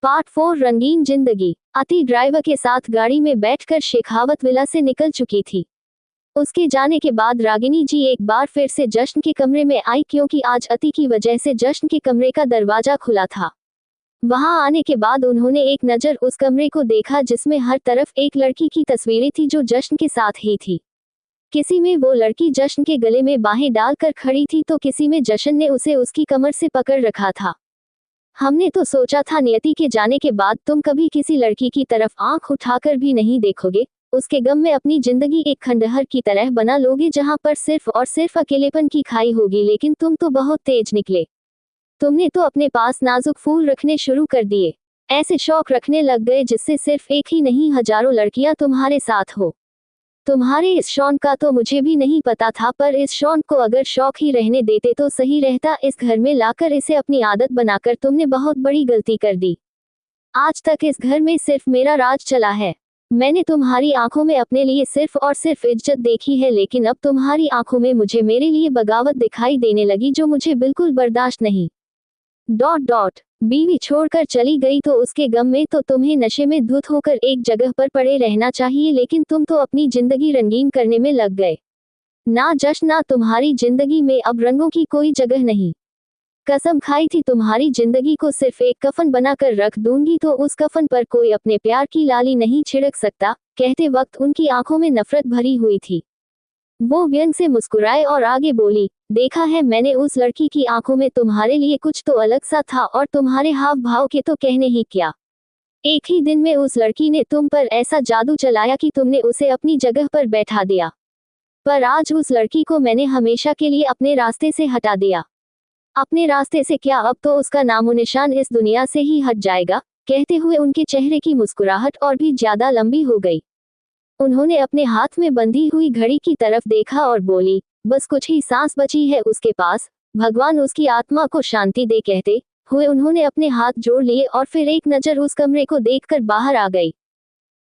Part 4 रंगीन जिंदगी। अति ड्राइवर के साथ गाड़ी में बैठकर शेखावत विला से निकल चुकी थी। उसके जाने के बाद रागिनी जी एक बार फिर से जश्न के कमरे में आई, क्योंकि आज अति की वजह से जश्न के कमरे का दरवाजा खुला था। वहां आने के बाद उन्होंने एक नज़र उस कमरे को देखा जिसमें हर तरफ एक लड़की की तस्वीरें थी जो जश्न के साथ ही थी। किसी में वो लड़की जश्न के गले में बाहें डालकर खड़ी थी तो किसी में जश्न ने उसे उसकी कमर से पकड़ रखा था। हमने तो सोचा था नियति के जाने के बाद तुम कभी किसी लड़की की तरफ आंख उठाकर भी नहीं देखोगे, उसके गम में अपनी जिंदगी एक खंडहर की तरह बना लोगे जहां पर सिर्फ और सिर्फ अकेलेपन की खाई होगी। लेकिन तुम तो बहुत तेज निकले। तुमने तो अपने पास नाजुक फूल रखने शुरू कर दिए, ऐसे शौक रखने लग गए जिससे सिर्फ एक ही नहीं हजारों लड़कियां तुम्हारे साथ हो। तुम्हारे इस शौक का तो मुझे भी नहीं पता था, पर इस शौक को अगर शौक ही रहने देते तो सही रहता। इस घर में लाकर इसे अपनी आदत बनाकर तुमने बहुत बड़ी गलती कर दी। आज तक इस घर में सिर्फ मेरा राज चला है। मैंने तुम्हारी आंखों में अपने लिए सिर्फ और सिर्फ इज्जत देखी है, लेकिन अब तुम्हारी आंखों में मुझे मेरे लिए बगावत दिखाई देने लगी, जो मुझे बिल्कुल बर्दाश्त नहीं। बीवी छोड़कर चली गई तो उसके गम में तो तुम्हें नशे में धुत होकर एक जगह पर पड़े रहना चाहिए, लेकिन तुम तो अपनी जिंदगी रंगीन करने में लग गए। ना जश्न ना तुम्हारी जिंदगी में अब रंगों की कोई जगह नहीं। कसम खाई थी तुम्हारी जिंदगी को सिर्फ एक कफन बनाकर रख दूंगी, तो उस कफन पर कोई अपने प्यार की लाली नहीं छिड़क सकता। कहते वक्त उनकी आंखों में नफरत भरी हुई थी। वो व्यंग से मुस्कुराए और आगे बोली, देखा है मैंने उस लड़की की आंखों में तुम्हारे लिए कुछ तो अलग सा था, और तुम्हारे हाव भाव के तो कहने ही क्या। एक ही दिन में उस लड़की ने तुम पर ऐसा जादू चलाया कि तुमने उसे अपनी जगह पर बैठा दिया। पर आज उस लड़की को मैंने हमेशा के लिए अपने रास्ते से हटा दिया। अपने रास्ते से क्या, अब तो उसका नामो निशान इस दुनिया से ही हट जाएगा। कहते हुए उनके चेहरे की मुस्कुराहट और भी ज्यादा लंबी हो गई। उन्होंने अपने हाथ में बंधी हुई घड़ी की तरफ देखा और बोली, बस कुछ ही सांस बची है उसके पास, भगवान उसकी आत्मा को शांति दे। कहते हुए उन्होंने अपने हाथ जोड़ लिए और फिर एक नज़र उस कमरे को देखकर बाहर आ गई।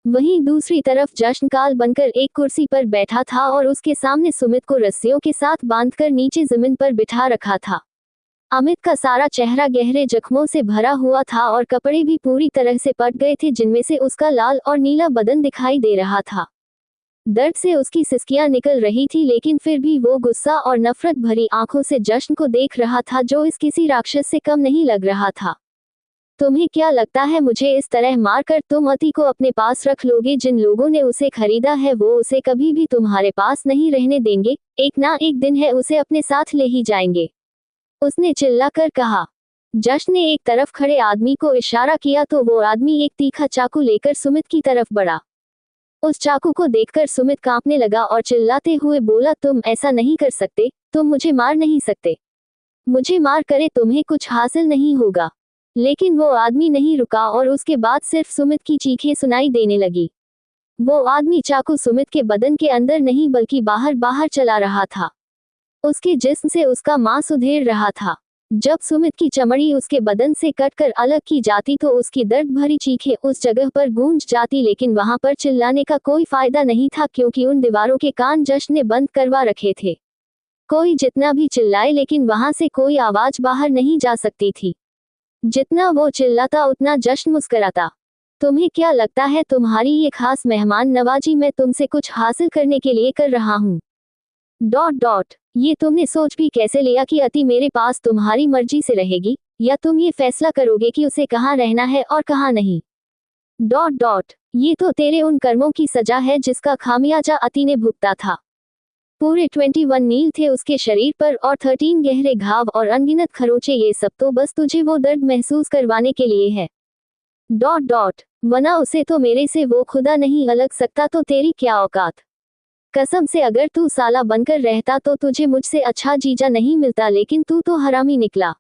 वहीं दूसरी तरफ जश्न काल बनकर एक कुर्सी पर बैठा था और उसके सामने सुमित को रस्सियों के साथ बांधकर नीचे जमीन पर बिठा रखा था। अमित का सारा चेहरा गहरे जख्मों से भरा हुआ था और कपड़े भी पूरी तरह से पट गए थे, जिनमें से उसका लाल और नीला बदन दिखाई दे रहा था। दर्द से उसकी सिसकियां निकल रही थी, लेकिन फिर भी वो गुस्सा और नफरत भरी आंखों से जश्न को देख रहा था, जो इस किसी राक्षस से कम नहीं लग रहा था। तुम्हें क्या लगता है मुझे इस तरह मारकर तुम अति को अपने पास रख लोगे? जिन लोगों ने उसे खरीदा है वो उसे कभी भी तुम्हारे पास नहीं रहने देंगे। एक ना एक दिन है उसे अपने साथ ले ही जाएंगे, उसने चिल्लाकर कहा। जश्न ने एक तरफ खड़े आदमी को इशारा किया तो वो आदमी एक तीखा चाकू लेकर सुमित की तरफ बढ़ा। उस चाकू को देखकर सुमित कांपने लगा और चिल्लाते हुए बोला, तुम ऐसा नहीं कर सकते, तुम मुझे मार नहीं सकते। मुझे मार करे तुम्हें कुछ हासिल नहीं होगा। लेकिन वो आदमी नहीं रुका और उसके बाद सिर्फ सुमित की चीखें सुनाई देने लगी। वो आदमी चाकू सुमित के बदन के अंदर नहीं बल्कि बाहर बाहर चला रहा था। उसके जिस्म से उसका मांस उधेड़ रहा था। जब सुमित की चमड़ी उसके बदन से कटकर अलग की जाती तो उसकी दर्द भरी चीखें उस जगह पर गूंज जाती, लेकिन वहां पर चिल्लाने का कोई फायदा नहीं था, क्योंकि उन दीवारों के कान जश्न ने बंद करवा रखे थे। कोई जितना भी चिल्लाए लेकिन वहां से कोई आवाज बाहर नहीं जा सकती थी। जितना वो चिल्लाता उतना जश्न मुस्कुराता। तुम्हें क्या लगता है तुम्हारी ये खास मेहमान नवाजी मैं तुमसे कुछ हासिल करने के लिए कर रहा हूँ? ये तुमने सोच भी कैसे लिया कि अति मेरे पास तुम्हारी मर्जी से रहेगी, या तुम ये फैसला करोगे कि उसे कहाँ रहना है और कहाँ नहीं? ये तो तेरे उन कर्मों की सजा है जिसका खामियाजा अति ने भुगता था। पूरे 21 नील थे उसके शरीर पर और 13 गहरे घाव और अनगिनत खरोंचे, ये सब तो बस तुझे वो दर्द महसूस करवाने के लिए है। वरना उसे तो मेरे से वो खुदा नहीं अलग सकता, तो तेरी क्या औकात? कसम से अगर तू साला बनकर रहता तो तुझे मुझसे अच्छा जीजा नहीं मिलता, लेकिन तू तो हरामी निकला।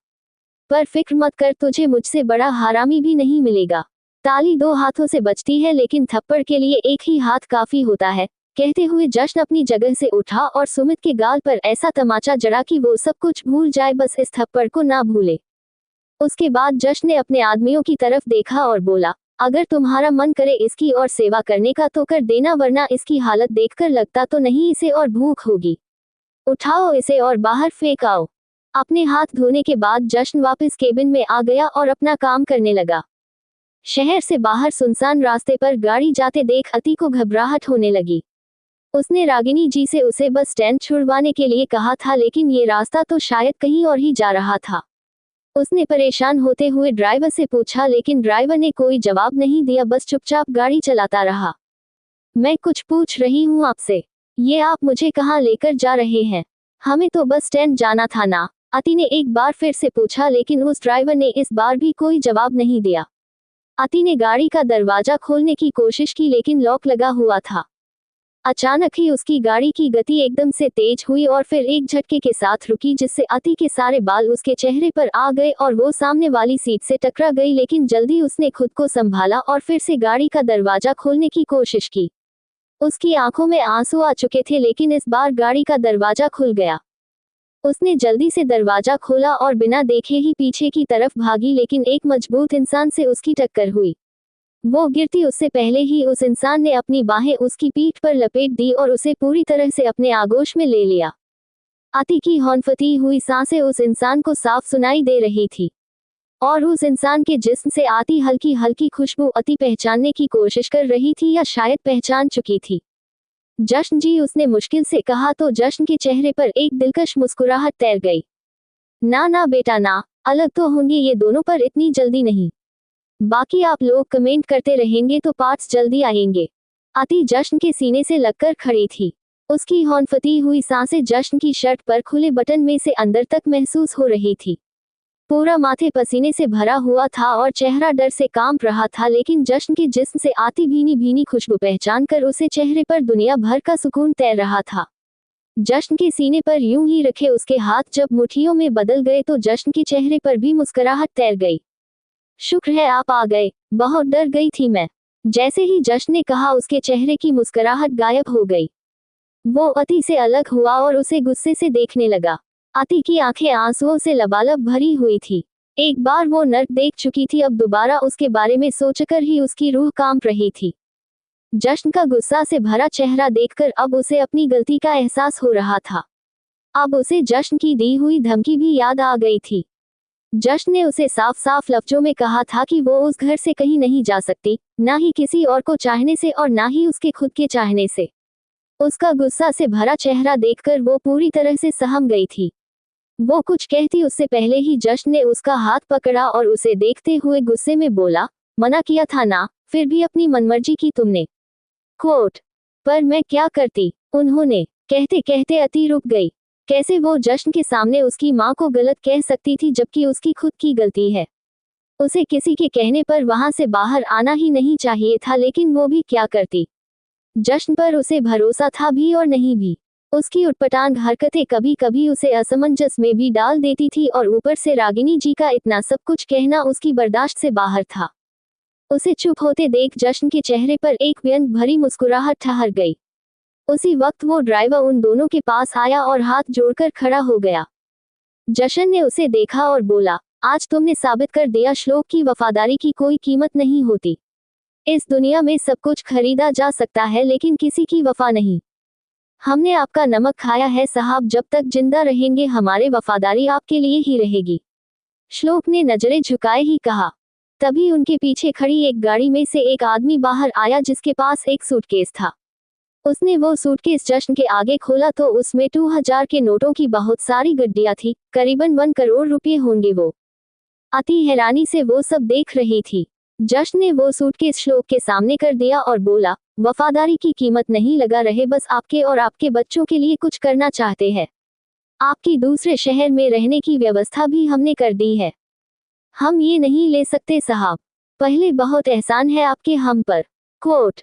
पर फिक्र मत कर, तुझे मुझसे बड़ा हरामी भी नहीं मिलेगा। ताली दो हाथों से बजती है, लेकिन थप्पड़ के लिए एक ही हाथ काफी होता है। कहते हुए जश्न अपनी जगह से उठा और सुमित के गाल पर ऐसा तमाचा जड़ा कि वो सब कुछ भूल जाए, बस इस थप्पड़ को ना भूले। उसके बाद जश्न ने अपने आदमियों की तरफ देखा और बोला, अगर तुम्हारा मन करे इसकी और सेवा करने का तो कर देना, वरना इसकी हालत देखकर लगता तो नहीं इसे और भूख होगी। उठाओ इसे और बाहर फेंक आओ। अपने हाथ धोने के बाद जश्न वापस केबिन में आ गया और अपना काम करने लगा। शहर से बाहर सुनसान रास्ते पर गाड़ी जाते देख अति को घबराहट होने लगी। उसने रागिनी जी से उसे बस स्टैंड छुड़वाने के लिए कहा था, लेकिन ये रास्ता तो शायद कहीं और ही जा रहा था। उसने परेशान होते हुए ड्राइवर से पूछा, लेकिन ड्राइवर ने कोई जवाब नहीं दिया, बस चुपचाप गाड़ी चलाता रहा। मैं कुछ पूछ रही हूँ आपसे, ये आप मुझे कहाँ लेकर जा रहे हैं? हमें तो बस स्टैंड जाना था ना, अति ने एक बार फिर से पूछा, लेकिन उस ड्राइवर ने इस बार भी कोई जवाब नहीं दिया। अति ने गाड़ी का दरवाजा खोलने की कोशिश की, लेकिन लॉक लगा हुआ था। अचानक ही उसकी गाड़ी की गति एकदम से तेज हुई और फिर एक झटके के साथ रुकी, जिससे अति के सारे बाल उसके चेहरे पर आ गए और वो सामने वाली सीट से टकरा गई। लेकिन जल्दी उसने खुद को संभाला और फिर से गाड़ी का दरवाजा खोलने की कोशिश की। उसकी आंखों में आंसू आ चुके थे, लेकिन इस बार गाड़ी का दरवाजा खुल गया। उसने जल्दी से दरवाजा खोला और बिना देखे ही पीछे की तरफ भागी, लेकिन एक मजबूत इंसान से उसकी टक्कर हुई। वो गिरती उससे पहले ही उस इंसान ने अपनी बाहें उसकी पीठ पर लपेट दी और उसे पूरी तरह से अपने आगोश में ले लिया। अति की हौंफती हुई सांसें उस इंसान को साफ सुनाई दे रही थी और उस इंसान के जिस्म से आती हल्की हल्की खुशबू अति पहचानने की कोशिश कर रही थी, या शायद पहचान चुकी थी। जश्न जी, उसने मुश्किल से कहा तो जश्न के चेहरे पर एक दिलकश मुस्कुराहट तैर गई। ना ना बेटा ना, अलग तो होंगे ये दोनों, पर इतनी जल्दी नहीं। बाकी आप लोग कमेंट करते रहेंगे तो पार्ट्स जल्दी आएंगे। अति जश्न के सीने से लगकर खड़ी थी। उसकी हौंफती हुई सांसें जश्न की शर्ट पर खुले बटन में से अंदर तक महसूस हो रही थी। पूरा माथे पसीने से भरा हुआ था और चेहरा डर से कांप रहा था, लेकिन जश्न के जिस्म से आती भीनी भीनी खुशबू पहचान कर उसे चेहरे पर दुनिया भर का सुकून तैर रहा था। जश्न के सीने पर यूं ही रखे उसके हाथ जब मुट्ठियों में बदल गए तो जश्न के चेहरे पर भी मुस्कुराहट तैर गई। शुक्र है आप आ गए, बहुत डर गई थी मैं। जैसे ही जश्न ने कहा, उसके चेहरे की मुस्कुराहट गायब हो गई। वो अति से अलग हुआ और उसे गुस्से से देखने लगा। अति की आंखें आंसुओं से लबालब भरी हुई थी। एक बार वो नर्क देख चुकी थी, अब दोबारा उसके बारे में सोचकर ही उसकी रूह कांप रही थी। जश्न का गुस्सा से भरा चेहरा देखकर अब उसे अपनी गलती का एहसास हो रहा था। अब उसे जश्न की दी हुई धमकी भी याद आ गई थी। जश्न ने उसे साफ साफ लफ्जों में कहा था कि वो उस घर से कहीं नहीं जा सकती, ना ही किसी और को चाहने से और ना ही उसके खुद के चाहने से। उसका गुस्सा से भरा चेहरा देखकर वो पूरी तरह से सहम गई थी। वो कुछ कहती उससे पहले ही जश्न ने उसका हाथ पकड़ा और उसे देखते हुए गुस्से में बोला, मना किया था ना, फिर भी अपनी मनमर्जी की तुमने। कोट, पर मैं क्या करती, उन्होंने। कहते कहते अति रुक गई। कैसे वो जश्न के सामने उसकी माँ को गलत कह सकती थी, जबकि उसकी खुद की गलती है। उसे किसी के कहने पर वहां से बाहर आना ही नहीं चाहिए था, लेकिन वो भी क्या करती। जश्न पर उसे भरोसा था भी और नहीं भी। उसकी उटपटांग हरकतें कभी कभी उसे असमंजस में भी डाल देती थी और ऊपर से रागिनी जी का इतना सब कुछ कहना उसकी बर्दाश्त से बाहर था। उसे चुप होते देख जश्न के चेहरे पर एक व्यंग भरी मुस्कुराहट ठहर गई। उसी वक्त वो ड्राइवर उन दोनों के पास आया और हाथ जोड़कर खड़ा हो गया। जश्न ने उसे देखा और बोला, आज तुमने साबित कर दिया श्लोक की वफादारी की कोई कीमत नहीं होती। इस दुनिया में सब कुछ खरीदा जा सकता है, लेकिन किसी की वफा नहीं। हमने आपका नमक खाया है साहब, जब तक जिंदा रहेंगे हमारी वफादारी आपके लिए ही रहेगी। श्लोक ने नजरें झुकाए ही कहा। तभी उनके पीछे खड़ी एक गाड़ी में से एक आदमी बाहर आया, जिसके पास एक सूटकेस था। उसने वो सूटकेस जश्न के आगे खोला तो उसमें 2000 के नोटों की बहुत सारी गड्डियां थी, करीबन 1 करोड़ रुपए होंगे वो। अति हैरानी से वो सब देख रही थी। जश्न ने वो सूटकेस श्लोक के सामने कर दिया और बोला, वफादारी की कीमत नहीं लगा रहे, बस आपके और आपके बच्चों के लिए कुछ करना चाहते हैं। आपकी दूसरे शहर में रहने की व्यवस्था भी हमने कर दी है। हम ये नहीं ले सकते साहब, पहले बहुत एहसान है आपके हम पर। कोट,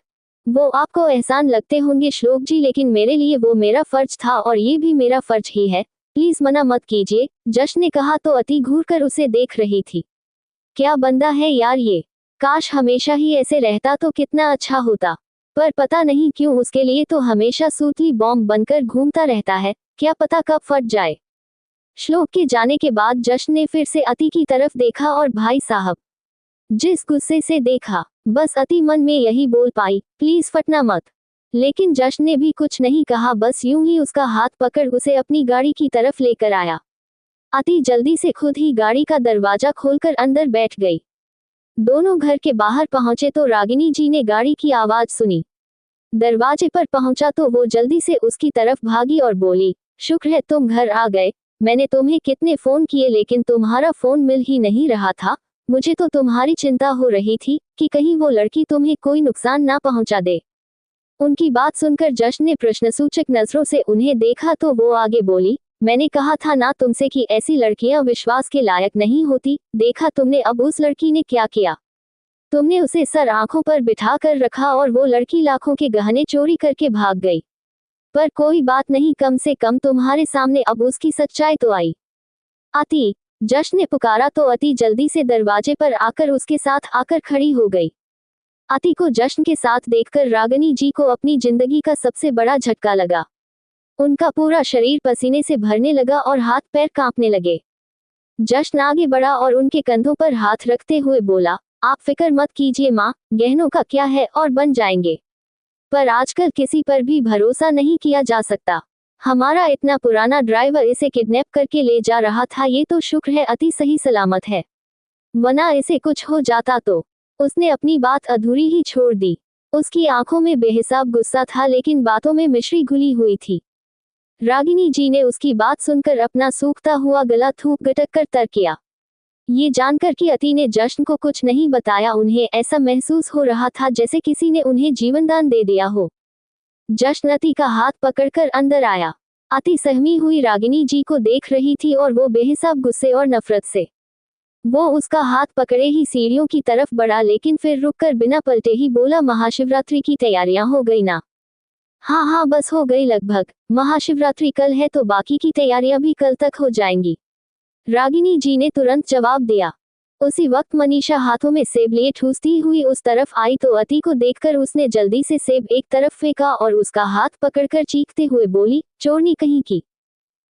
वो आपको एहसान लगते होंगे श्लोक जी, लेकिन मेरे लिए वो मेरा फर्ज था और ये भी मेरा फर्ज ही है, प्लीज मना मत कीजिए, जश्न ने कहा तो अति घूरकर उसे देख रही थी। क्या बंदा है यार ये, काश हमेशा ही ऐसे रहता तो कितना अच्छा होता, पर पता नहीं क्यों उसके लिए तो हमेशा सूतली बॉम्ब बनकर घूमता रहता है, क्या पता कब फट जाए। श्लोक के जाने के बाद जश्न ने फिर से अति की तरफ देखा और भाई साहब, जिस गुस्से से देखा, बस अति मन में यही बोल पाई, प्लीज फटना मत। लेकिन जश्न ने भी कुछ नहीं कहा, बस यूं ही उसका हाथ पकड़ उसे अपनी गाड़ी की तरफ लेकर आया। अति जल्दी से खुद ही गाड़ी का दरवाजा खोलकर अंदर बैठ गई। दोनों घर के बाहर पहुंचे तो रागिनी जी ने गाड़ी की आवाज सुनी। दरवाजे पर पहुंचा तो वो जल्दी से उसकी तरफ भागी और बोली, शुक्र है तुम घर आ गए। मैंने तुम्हें कितने फोन किए लेकिन तुम्हारा फोन मिल ही नहीं रहा था। मुझे तो तुम्हारी चिंता हो रही थी कि कहीं वो लड़की तुम्हें कोई नुकसान ना पहुंचा दे। उनकी बात सुनकर जश्न ने प्रश्नसूचक नजरों से उन्हें देखा तो वो आगे बोली, मैंने कहा था ना तुमसे कि ऐसी लड़कियां विश्वास के लायक नहीं होती। देखा तुमने अब उस लड़की ने क्या किया। तुमने उसे सर आंखों पर बिठा कर रखा और वो लड़की लाखों के गहने चोरी करके भाग गई। पर कोई बात नहीं, कम से कम तुम्हारे सामने अब उसकी सच्चाई तो आई। अति, जश्न ने पुकारा तो अति जल्दी से दरवाजे पर आकर उसके साथ आकर खड़ी हो गई। अति को जश्न के साथ देखकर रागिनी जी को अपनी जिंदगी का सबसे बड़ा झटका लगा। उनका पूरा शरीर पसीने से भरने लगा और हाथ पैर कांपने लगे। जश्न आगे बढ़ा और उनके कंधों पर हाथ रखते हुए बोला, आप फिक्र मत कीजिए माँ, गहनों का क्या है और बन जाएंगे। पर आजकल किसी पर भी भरोसा नहीं किया जा सकता। हमारा इतना पुराना ड्राइवर इसे किडनैप करके ले जा रहा था, ये तो शुक्र है अति सही सलामत है, वरना इसे कुछ हो जाता तो। उसने अपनी बात अधूरी ही छोड़ दी। उसकी आंखों में बेहिसाब गुस्सा था लेकिन बातों में मिश्री घुली हुई थी। रागिनी जी ने उसकी बात सुनकर अपना सूखता हुआ गला थूक गटक कर तर किया। ये जानकर कि अति ने जश्न को कुछ नहीं बताया, उन्हें ऐसा महसूस हो रहा था जैसे किसी ने उन्हें जीवनदान दे दिया हो। जश्न अति का हाथ पकड़कर अंदर आया। अति सहमी हुई रागिनी जी को देख रही थी और वो बेहिसाब गुस्से और नफरत से। वो उसका हाथ पकड़े ही सीढ़ियों की तरफ बढ़ा लेकिन फिर रुककर बिना पलटे ही बोला, महाशिवरात्रि की तैयारियां हो गई ना। हाँ हाँ बस हो गई लगभग, महाशिवरात्रि कल है तो बाकी की तैयारियां भी कल तक हो जाएंगी। रागिनी जी ने तुरंत जवाब दिया। उसी वक्त मनीषा हाथों में सेब लिए ठूसती हुई उस तरफ आई तो अति को देखकर उसने जल्दी से सेब एक तरफ फेंका और उसका हाथ पकड़कर चीखते हुए बोली, चोरनी कहीं की,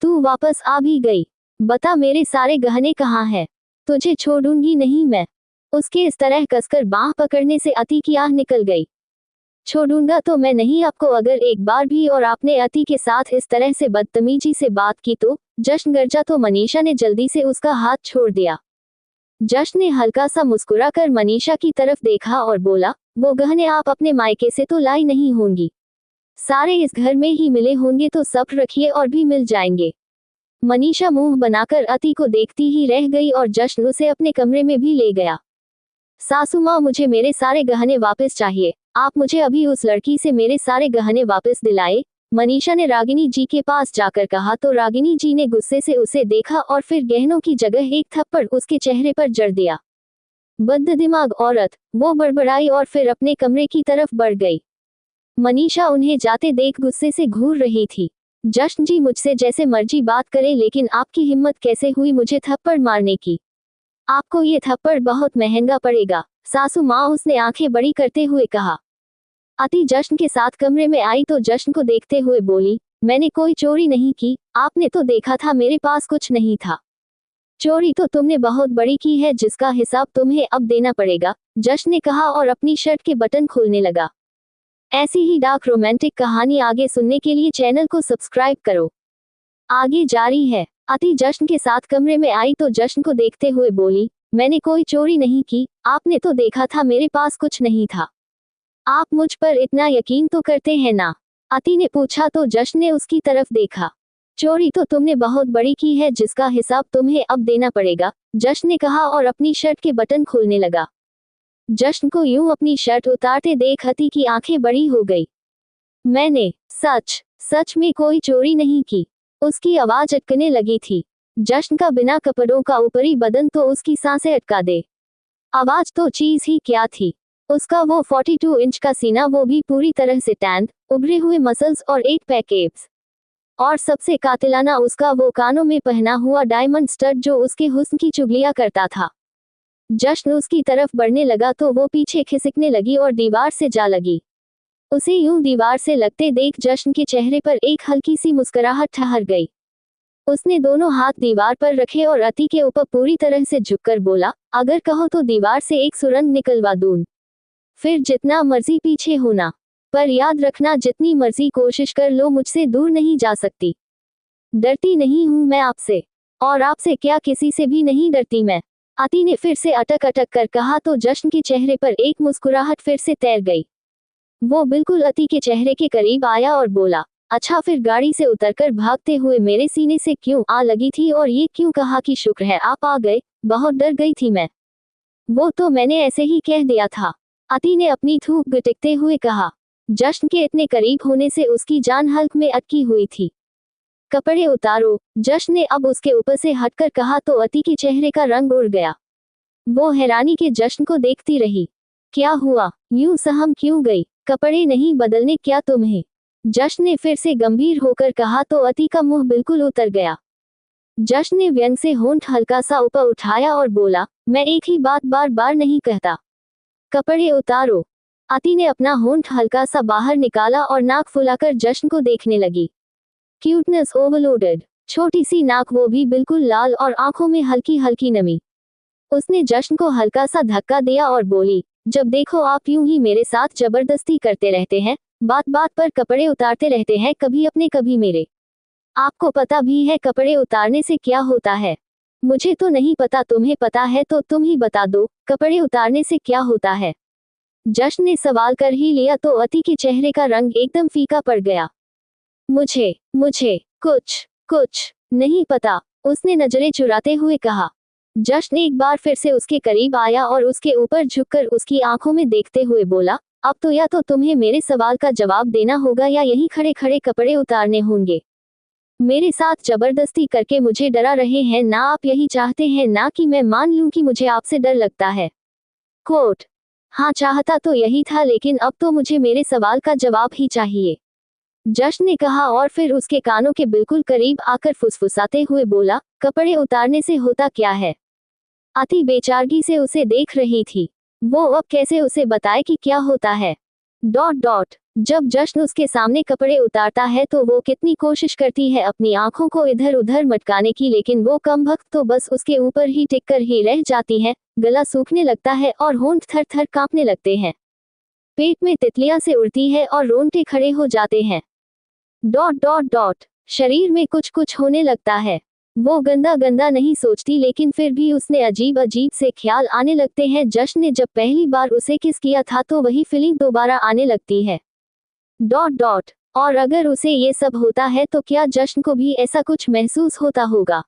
तू वापस आ भी गई। बता मेरे सारे गहने कहाँ हैं? तुझे छोड़ूंगी नहीं मैं। उसके इस तरह कसकर बांह पकड़ने से अति की आह निकल गई। छोड़ूंगा तो मैं नहीं आपको, अगर एक बार भी और आपने अति के साथ इस तरह से बदतमीजी से बात की तो। जश्न गरजा तो मनीषा ने जल्दी से उसका हाथ छोड़ दिया। जश्न ने हल्का सा मुस्कुराकर मनीषा की तरफ देखा और बोला, वो गहने आप अपने मायके से तो लाई नहीं होंगी, सारे इस घर में ही मिले होंगे, तो सब रखिए और भी मिल जाएंगे। मनीषा मुंह बनाकर अति को देखती ही रह गई और जश्न उसे अपने कमरे में भी ले गया। सासू माँ, मुझे मेरे सारे गहने वापस चाहिए, आप मुझे अभी उस लड़की से मेरे सारे गहने वापस दिलाए, मनीषा ने रागिनी जी के पास जाकर कहा तो रागिनी जी ने गुस्से से उसे देखा और फिर गहनों की जगह एक थप्पड़ उसके चेहरे पर जड़ दिया। बददिमाग औरत, वो बड़बड़ाई और फिर अपने कमरे की तरफ बढ़ गई। मनीषा उन्हें जाते देख गुस्से से घूर रही थी। जश्न जी मुझसे जैसे मर्जी बात करे लेकिन आपकी हिम्मत कैसे हुई मुझे थप्पड़ मारने की? आपको ये थप्पड़ बहुत महंगा पड़ेगा सासू माँ, उसने आंखें बड़ी करते हुए कहा। अति जश्न के साथ कमरे में आई तो जश्न को देखते हुए बोली, मैंने कोई चोरी नहीं की, आपने तो देखा था मेरे पास कुछ नहीं था। चोरी तो तुमने बहुत बड़ी की है जिसका हिसाब तुम्हें अब देना पड़ेगा, जश्न ने कहा और अपनी शर्ट के बटन खोलने लगा। ऐसी ही डार्क रोमांटिक कहानी आगे सुनने के लिए चैनल को सब्सक्राइब करो। आगे जारी है। अति जश्न के साथ कमरे में आई तो जश्न को देखते हुए बोली, मैंने कोई चोरी नहीं की, आपने तो देखा था मेरे पास कुछ नहीं था। आप मुझ पर इतना यकीन तो करते हैं ना? अति ने पूछा तो जश्न ने उसकी तरफ देखा। चोरी तो तुमने बहुत बड़ी की है जिसका हिसाब तुम्हें अब देना पड़ेगा, जश्न ने कहा और अपनी शर्ट के बटन खोलने लगा। जश्न को यूं अपनी शर्ट उतारते देख अति की आंखें बड़ी हो गई। मैंने सच में कोई चोरी नहीं की, उसकी आवाज अटकने लगी थी। जश्न का बिना कपड़ों का ऊपरी बदन तो उसकी सांसें अटका दे। आवाज तो चीज ही क्या थी, उसका वो 42 इंच का सीना, वो भी पूरी तरह से टैंड, उभरे हुए मसल्स और 8 पैक एब्स। और सबसे कातिलाना उसका वो कानों में पहना हुआ डायमंड स्टड जो उसके हुस्न की चुगलियां करता था। जश्न उसकी तरफ बढ़ने लगा तो वो पीछे खिसकने लगी और दीवार से जा लगी। उसे यूं दीवार से लगते देख जश्न के चेहरे पर एक हल्की सी मुस्कुराहट ठहर गई। उसने दोनों हाथ दीवार पर रखे और अति के ऊपर पूरी तरह से झुककर बोला, अगर कहो तो दीवार से एक सुरंग निकलवा दूं, फिर जितना मर्जी पीछे होना, पर याद रखना जितनी मर्जी कोशिश कर लो मुझसे दूर नहीं जा सकती। डरती नहीं हूं मैं आपसे, और आपसे क्या किसी से भी नहीं डरती मैं। अति ने फिर से अटक अटक कर कहा तो जश्न के चेहरे पर एक मुस्कुराहट फिर से तैर गई। वो बिल्कुल अति के चेहरे के करीब आया और बोला, अच्छा फिर गाड़ी से उतरकर भागते हुए मेरे सीने से क्यों आ लगी थी और ये क्यों कहा कि शुक्र है आप आ गए, बहुत डर गई थी मैं। वो तो मैंने ऐसे ही कह दिया था, अति ने अपनी थूक गिटकते हुए कहा। जश्न के इतने करीब होने से उसकी जान हल्क में अटकी हुई थी। कपड़े उतारो, जश्न ने अब उसके ऊपर से हटकर कहा तो अति के चेहरे का रंग उड़ गया। वो हैरानी के जश्न को देखती रही। क्या हुआ, यूं सहम क्यों गई, कपड़े नहीं बदलने क्या तुम्हें? जश्न ने फिर से गंभीर होकर कहा तो अति का मुंह बिल्कुल उतर गया। जश्न ने व्यंग से होंठ हल्का सा ऊपर उठाया और बोला, मैं एक ही बात बार बार नहीं कहता, कपड़े उतारो। अति ने अपना होंठ हल्का सा बाहर निकाला और नाक फुलाकर जश्न को देखने लगी। क्यूटनेस ओवरलोडेड, छोटी सी नाक, वो भी बिल्कुल लाल और आंखों में हल्की हल्की नमी। उसने जश्न को हल्का सा धक्का दिया और बोली, जब देखो आप यूं ही मेरे साथ जबरदस्ती करते रहते हैं, बात बात पर कपड़े उतारते रहते हैं, कभी अपने कभी मेरे। आपको पता भी है कपड़े उतारने से क्या होता है? मुझे तो नहीं पता, तुम्हें पता है तो तुम ही बता दो, कपड़े उतारने से क्या होता है? जश्न ने सवाल कर ही लिया तो अति के चेहरे का रंग एकदम फीका पड़ गया। मुझे मुझे कुछ नहीं पता, उसने नजरें चुराते हुए कहा। जश्न एक बार फिर से उसके करीब आया और उसके ऊपर झुककर उसकी आंखों में देखते हुए बोला, अब तो या तो तुम्हें मेरे सवाल का जवाब देना होगा या यहीं खड़े खड़े कपड़े उतारने होंगे। मेरे साथ जबरदस्ती करके मुझे डरा रहे हैं ना, आप यही चाहते हैं ना कि मैं मान लूं कि मुझे आपसे डर लगता है? कोट, हाँ चाहता तो यही था, लेकिन अब तो मुझे मेरे सवाल का जवाब ही चाहिए, जश्न ने कहा और फिर उसके कानों के बिल्कुल करीब आकर फुसफुसाते हुए बोला, कपड़े उतारने से होता क्या है? अति बेचारगी से उसे देख रही थी। वो अब कैसे उसे बताए कि क्या होता है? जब जश्न उसके सामने कपड़े उतारता है तो वो कितनी कोशिश करती है अपनी आंखों को इधर उधर मटकाने की, लेकिन वो कमबख्त तो बस उसके ऊपर ही टिककर ही रह जाती है। गला सूखने लगता है और होंठ थर थर कांपने लगते हैं। पेट में तितलियां से उड़ती है और रोंगटे खड़े हो जाते हैं। शरीर में कुछ कुछ होने लगता है। वो गंदा गंदा नहीं सोचती, लेकिन फिर भी उसने अजीब अजीब से ख्याल आने लगते हैं। जश्न ने जब पहली बार उसे किस किया था तो वही फीलिंग दोबारा आने लगती है। और अगर उसे ये सब होता है तो क्या जश्न को भी ऐसा कुछ महसूस होता होगा?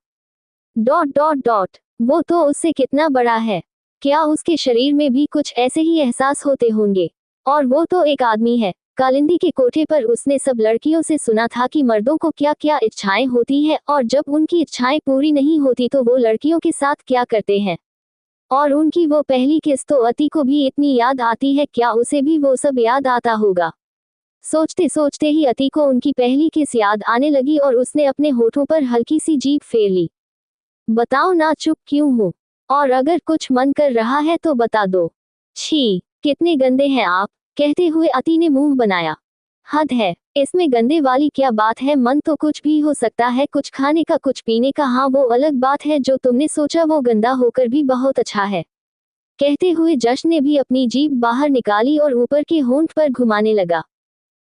वो तो उससे कितना बड़ा है, क्या उसके शरीर में भी कुछ ऐसे ही एहसास होते होंगे? और वो तो एक आदमी है। कालिंदी के कोठे पर उसने सब लड़कियों से सुना था कि मर्दों को क्या क्या इच्छाएं होती हैं, और जब उनकी इच्छाएं पूरी नहीं होती तो वो लड़कियों के साथ क्या करते हैं। और उनकी वो पहली किस तो अति को भी इतनी याद आती है, क्या उसे भी वो सब याद आता होगा? सोचते सोचते ही अति को उनकी पहली किस याद आने लगी और उसने अपने होठों पर हल्की सी जीभ फेर ली। बताओ ना, चुप क्यों हो? और अगर कुछ मन कर रहा है तो बता दो। छी, कितने गंदे हैं आप, कहते हुए अति ने मुंह बनाया। हद है, इसमें गंदे वाली क्या बात है? मन तो कुछ भी हो सकता है, कुछ खाने का कुछ पीने का, हाँ वो अलग बात है। जो तुमने सोचा वो गंदा होकर भी बहुत अच्छा है। कहते हुए जश्न ने भी अपनी जीभ बाहर निकाली और ऊपर के होंठ पर घुमाने लगा।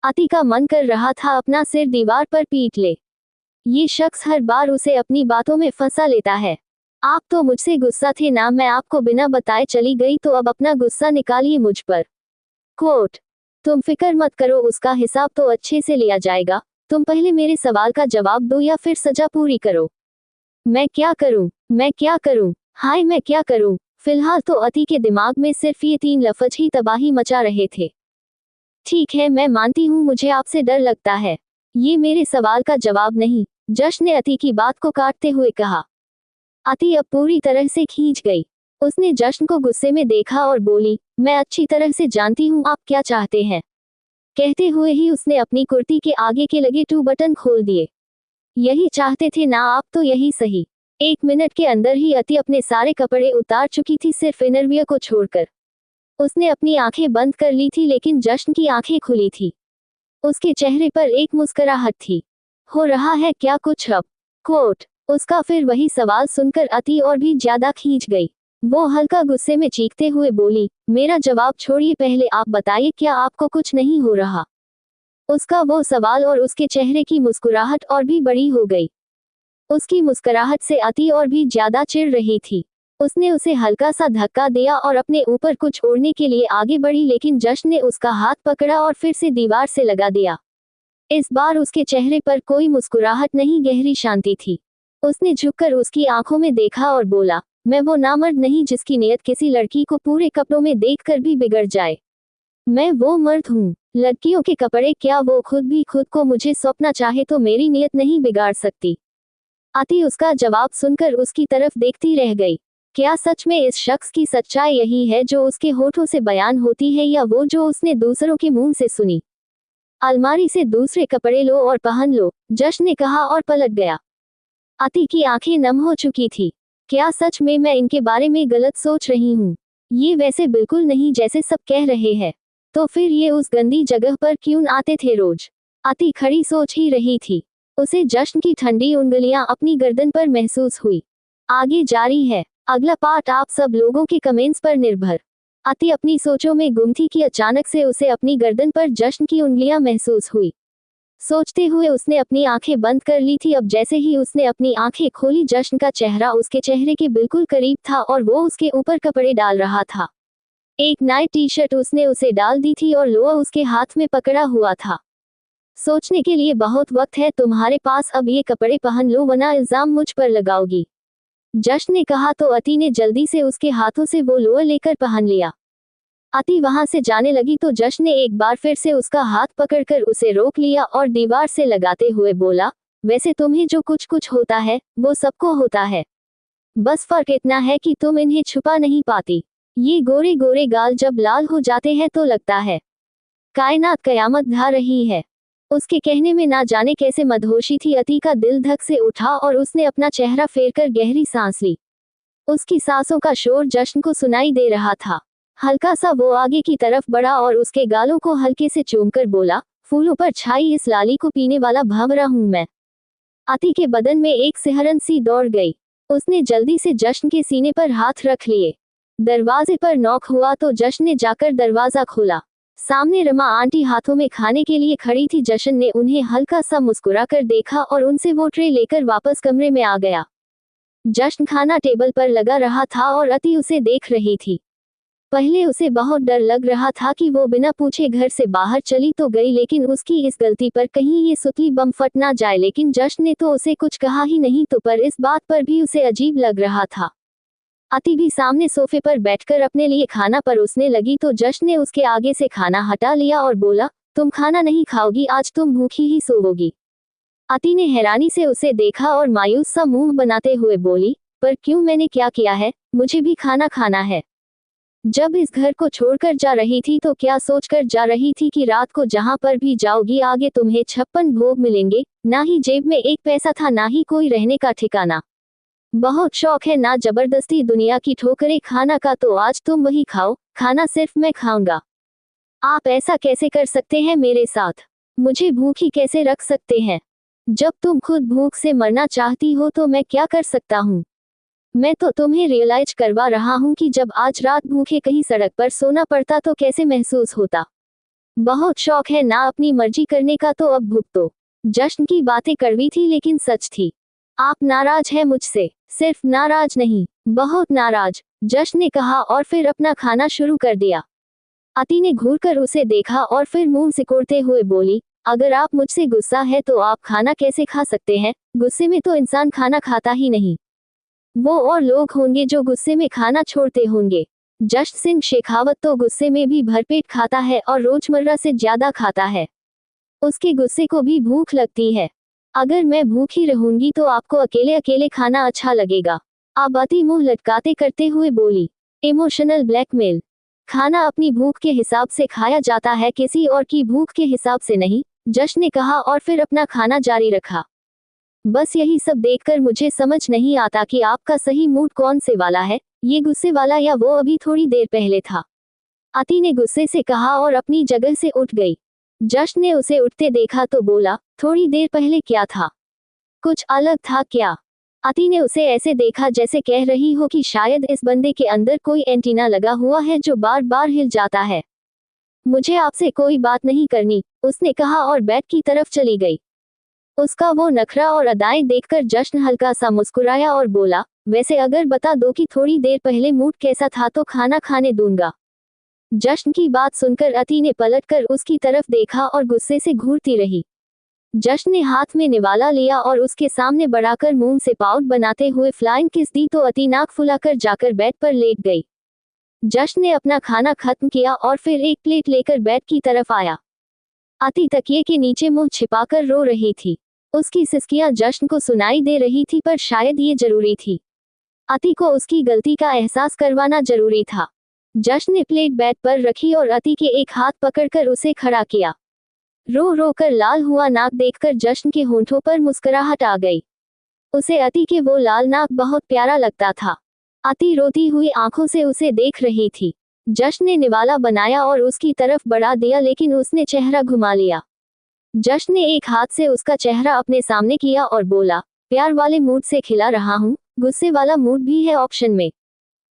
अति का मन कर रहा था अपना सिर दीवार पर पीट ले। ये शख्स हर बार उसे अपनी बातों में फंसा लेता है। आप तो मुझसे गुस्सा थे ना, मैं आपको बिना बताए चली गई, तो अब अपना गुस्सा निकालिए मुझ पर। कोट, तुम फिक्र मत करो, उसका हिसाब तो अच्छे से लिया जाएगा। तुम पहले मेरे सवाल का जवाब दो या फिर सजा पूरी करो। मैं क्या करूं? हाय मैं क्या करूं? फिलहाल तो अति के दिमाग में सिर्फ ये 3 लफ्ज ही तबाही मचा रहे थे। ठीक है, मैं मानती हूँ मुझे आपसे डर लगता है, ये मेरे सवाल का जवाब नहीं, जश्न ने अति की बात को काटते हुए कहा। अति अब पूरी तरह से खींच गई। उसने जश्न को गुस्से में देखा और बोली, मैं अच्छी तरह से जानती हूँ आप क्या चाहते हैं। कहते हुए ही उसने अपनी कुर्ती के आगे के लगे 2 बटन खोल दिए। यही चाहते थे ना आप, तो यही सही। 1 मिनट के अंदर ही अति अपने सारे कपड़े उतार चुकी थी, सिर्फ इनरवियर को छोड़कर। उसने अपनी आंखें बंद कर ली थी, लेकिन जश्न की आंखें खुली थी। उसके चेहरे पर एक मुस्कुराहट थी। हो रहा है क्या कुछ अब? कोट, उसका फिर वही सवाल सुनकर अति और भी ज्यादा खींच गई। वो हल्का गुस्से में चीखते हुए बोली, मेरा जवाब छोड़िए, पहले आप बताइए क्या आपको कुछ नहीं हो रहा? उसका वो सवाल और उसके चेहरे की मुस्कुराहट और भी बड़ी हो गई। उसकी मुस्कुराहट से अति और भी ज्यादा चिढ़ रही थी। उसने उसे हल्का सा धक्का दिया और अपने ऊपर कुछ ओढ़ने के लिए आगे बढ़ी, लेकिन जश्न ने उसका हाथ पकड़ा और फिर से दीवार से लगा दिया। इस बार उसके चेहरे पर कोई मुस्कुराहट नहीं, गहरी शांति थी। उसने झुककर उसकी आंखों में देखा और बोला, मैं वो नामर्द नहीं जिसकी नीयत किसी लड़की को पूरे कपड़ों में देखकर भी बिगड़ जाए। मैं वो मर्द हूँ। लड़कियों के कपड़े क्या, वो खुद भी खुद को मुझे सौंपना चाहे तो मेरी नीयत नहीं बिगाड़ सकती। अति उसका जवाब सुनकर उसकी तरफ देखती रह गई। क्या सच में इस शख्स की सच्चाई यही है जो उसके होठों से बयान होती है, या वो जो उसने दूसरों के मुंह से सुनी? अलमारी से दूसरे कपड़े लो और पहन लो, जश्न ने कहा और पलट गया। अति की आंखें नम हो चुकी थी। क्या सच में मैं इनके बारे में गलत सोच रही हूँ? ये वैसे बिल्कुल नहीं जैसे सब कह रहे हैं। तो फिर ये उस गंदी जगह पर क्यों आते थे रोज? अति खड़ी सोच ही रही थी। उसे जश्न की ठंडी उंगलियां अपनी गर्दन पर महसूस हुई। आगे जारी है। अगला पार्ट आप सब लोगों के कमेंट्स पर निर्भर। अति अपनी सोचों में गुम थी कि अचानक से उसे अपनी गर्दन पर जश्न की उंगलियां महसूस हुई। सोचते हुए उसने अपनी आंखें बंद कर ली थी। अब जैसे ही उसने अपनी आंखें खोली, जश्न का चेहरा उसके चेहरे के बिल्कुल करीब था और वो उसके ऊपर कपड़े डाल रहा था। एक नाइट टी शर्ट उसने उसे डाल दी थी और लोअर उसके हाथ में पकड़ा हुआ था। सोचने के लिए बहुत वक्त है तुम्हारे पास, अब ये कपड़े पहन लो वरना इल्जाम मुझ पर लगाओगी, जश्न ने कहा तो अति ने जल्दी से उसके हाथों से वो लोअर लेकर पहन लिया। अति वहां से जाने लगी तो जश्न ने एक बार फिर से उसका हाथ पकड़कर उसे रोक लिया और दीवार से लगाते हुए बोला, वैसे तुम्हें जो कुछ कुछ होता है वो सबको होता है, बस फर्क इतना है कि तुम इन्हें छुपा नहीं पाती। ये गोरे गोरे गाल जब लाल हो जाते हैं तो लगता है कायनात कयामत ढा रही है। उसके कहने में ना जाने कैसे मदहोशी थी। अति का दिल धक से उठा और उसने अपना चेहरा फेरकर गहरी सांस ली। उसकी सांसों का शोर जश्न को सुनाई दे रहा था। हल्का सा वो आगे की तरफ बढ़ा और उसके गालों को हल्के से चूमकर बोला, फूलों पर छाई इस लाली को पीने वाला भंवरा हूं मैं। अति के बदन में एक सिहरन सी दौड़ गई। उसने जल्दी से जश्न के सीने पर हाथ रख लिए। दरवाजे पर नॉक हुआ तो जश्न ने जाकर दरवाजा खोला। सामने रमा आंटी हाथों में खाने के लिए खड़ी थी। जश्न ने उन्हें हल्का सा मुस्कुराकर देखा और उनसे वो ट्रे लेकर वापस कमरे में आ गया। जश्न खाना टेबल पर लगा रहा था और अति उसे देख रही थी। पहले उसे बहुत डर लग रहा था कि वो बिना पूछे घर से बाहर चली तो गई, लेकिन उसकी इस गलती पर कहीं ये सुतली बम फट ना जाए। लेकिन जश्न ने तो उसे कुछ कहा ही नहीं, तो पर इस बात पर भी उसे अजीब लग रहा था। अति भी सामने सोफे पर बैठकर अपने लिए खाना परोसने लगी तो जश्न ने उसके आगे से खाना हटा लिया और बोला, तुम खाना नहीं खाओगी, आज तुम भूखी ही सोओगी। अति ने हैरानी से उसे देखा और मायूस सा मुंह बनाते हुए बोली, पर क्यों, मैंने क्या किया है? मुझे भी खाना खाना है। जब इस घर को छोड़कर जा रही थी तो क्या सोचकर जा रही थी कि रात को जहां पर भी जाओगी आगे तुम्हें 56 भोग मिलेंगे? ना ही जेब में एक पैसा था, ना ही कोई रहने का ठिकाना। बहुत शौक है ना जबरदस्ती दुनिया की ठोकरें खाना का, तो आज तुम वही खाओ, खाना सिर्फ मैं खाऊंगा। आप ऐसा कैसे कर सकते हैं मेरे साथ? मुझे भूखी कैसे रख सकते हैं? जब तुम खुद भूख से मरना चाहती हो तो मैं क्या कर सकता हूँ? मैं तो तुम्हें रियलाइज करवा रहा हूँ कि जब आज रात भूखे कहीं सड़क पर सोना पड़ता तो कैसे महसूस होता। बहुत शौक है ना अपनी मर्जी करने का, तो अब भुगतो। जश्न की बातें कड़वी थी लेकिन सच थी। आप नाराज हैं मुझसे? सिर्फ नाराज नहीं, बहुत नाराज, जश्न ने कहा और फिर अपना खाना शुरू कर दिया। अति ने घूरकर उसे देखा और फिर मुंह सिकोड़ते हुए बोली, अगर आप मुझसे गुस्सा है तो आप खाना कैसे खा सकते हैं? गुस्से में तो इंसान खाना खाता ही नहीं। वो और लोग होंगे जो गुस्से में खाना छोड़ते होंगे। जश्न सिंह शेखावत तो गुस्से में भी भरपेट खाता है और रोजमर्रा से ज्यादा खाता है। उसके गुस्से को भी भूख लगती है। अगर मैं भूखी रहूंगी तो आपको अकेले अकेले खाना अच्छा लगेगा। अब अति मुंह लटकाते करते हुए बोली, इमोशनल ब्लैकमेल। खाना अपनी भूख के हिसाब से खाया जाता है, किसी और की भूख के हिसाब से नहीं, जश्न ने कहा और फिर अपना खाना जारी रखा। बस यही सब देखकर मुझे समझ नहीं आता कि आपका सही मूड कौन से वाला है, ये गुस्से वाला या वो अभी थोड़ी देर पहले था। अति ने गुस्से से कहा और अपनी जगह से उठ गई। जश्न ने उसे उठते देखा तो बोला, थोड़ी देर पहले क्या था? कुछ अलग था क्या? अति ने उसे ऐसे देखा जैसे कह रही हो कि शायद इस बंदे के अंदर कोई एंटीना लगा हुआ है जो बार बार हिल जाता है। मुझे आपसे कोई बात नहीं करनी, उसने कहा और बेड की तरफ चली गई। उसका वो नखरा और अदाएं देखकर जश्न हल्का सा मुस्कुराया और बोला, वैसे अगर बता दो कि थोड़ी देर पहले मूड कैसा था तो खाना खाने दूंगा। जश्न की बात सुनकर अति ने पलटकर उसकी तरफ देखा और गुस्से से घूरती रही। जश्न ने हाथ में निवाला लिया और उसके सामने बढ़ाकर मुंह से पाउट बनाते हुए फ्लाइंग किस दी तो अति नाक फुलाकर जाकर बेड पर लेट गई। जश्न ने अपना खाना खत्म किया और फिर एक प्लेट लेकर बेड की तरफ आया। अति तकिए के नीचे मुंह छिपाकर रो रही थी। उसकी सिसकियां जश्न को सुनाई दे रही थी, पर शायद ये जरूरी थी। अति को उसकी गलती का एहसास करवाना जरूरी था। जश्न ने प्लेट बेड पर रखी और अति के एक हाथ पकड़कर उसे खड़ा किया। रो रो कर लाल हुआ नाक देखकर जश्न के होंठों पर मुस्कुराहट आ गई। उसे अति के वो लाल नाक बहुत प्यारा लगता था। अति रोती हुई आंखों से उसे देख रही थी। जश्न ने निवाला बनाया और उसकी तरफ बढ़ा दिया, लेकिन उसने चेहरा घुमा लिया। जश्न ने एक हाथ से उसका चेहरा अपने सामने किया और बोला, प्यार वाले मूड से खिला रहा हूँ, गुस्से वाला मूड भी है ऑप्शन में,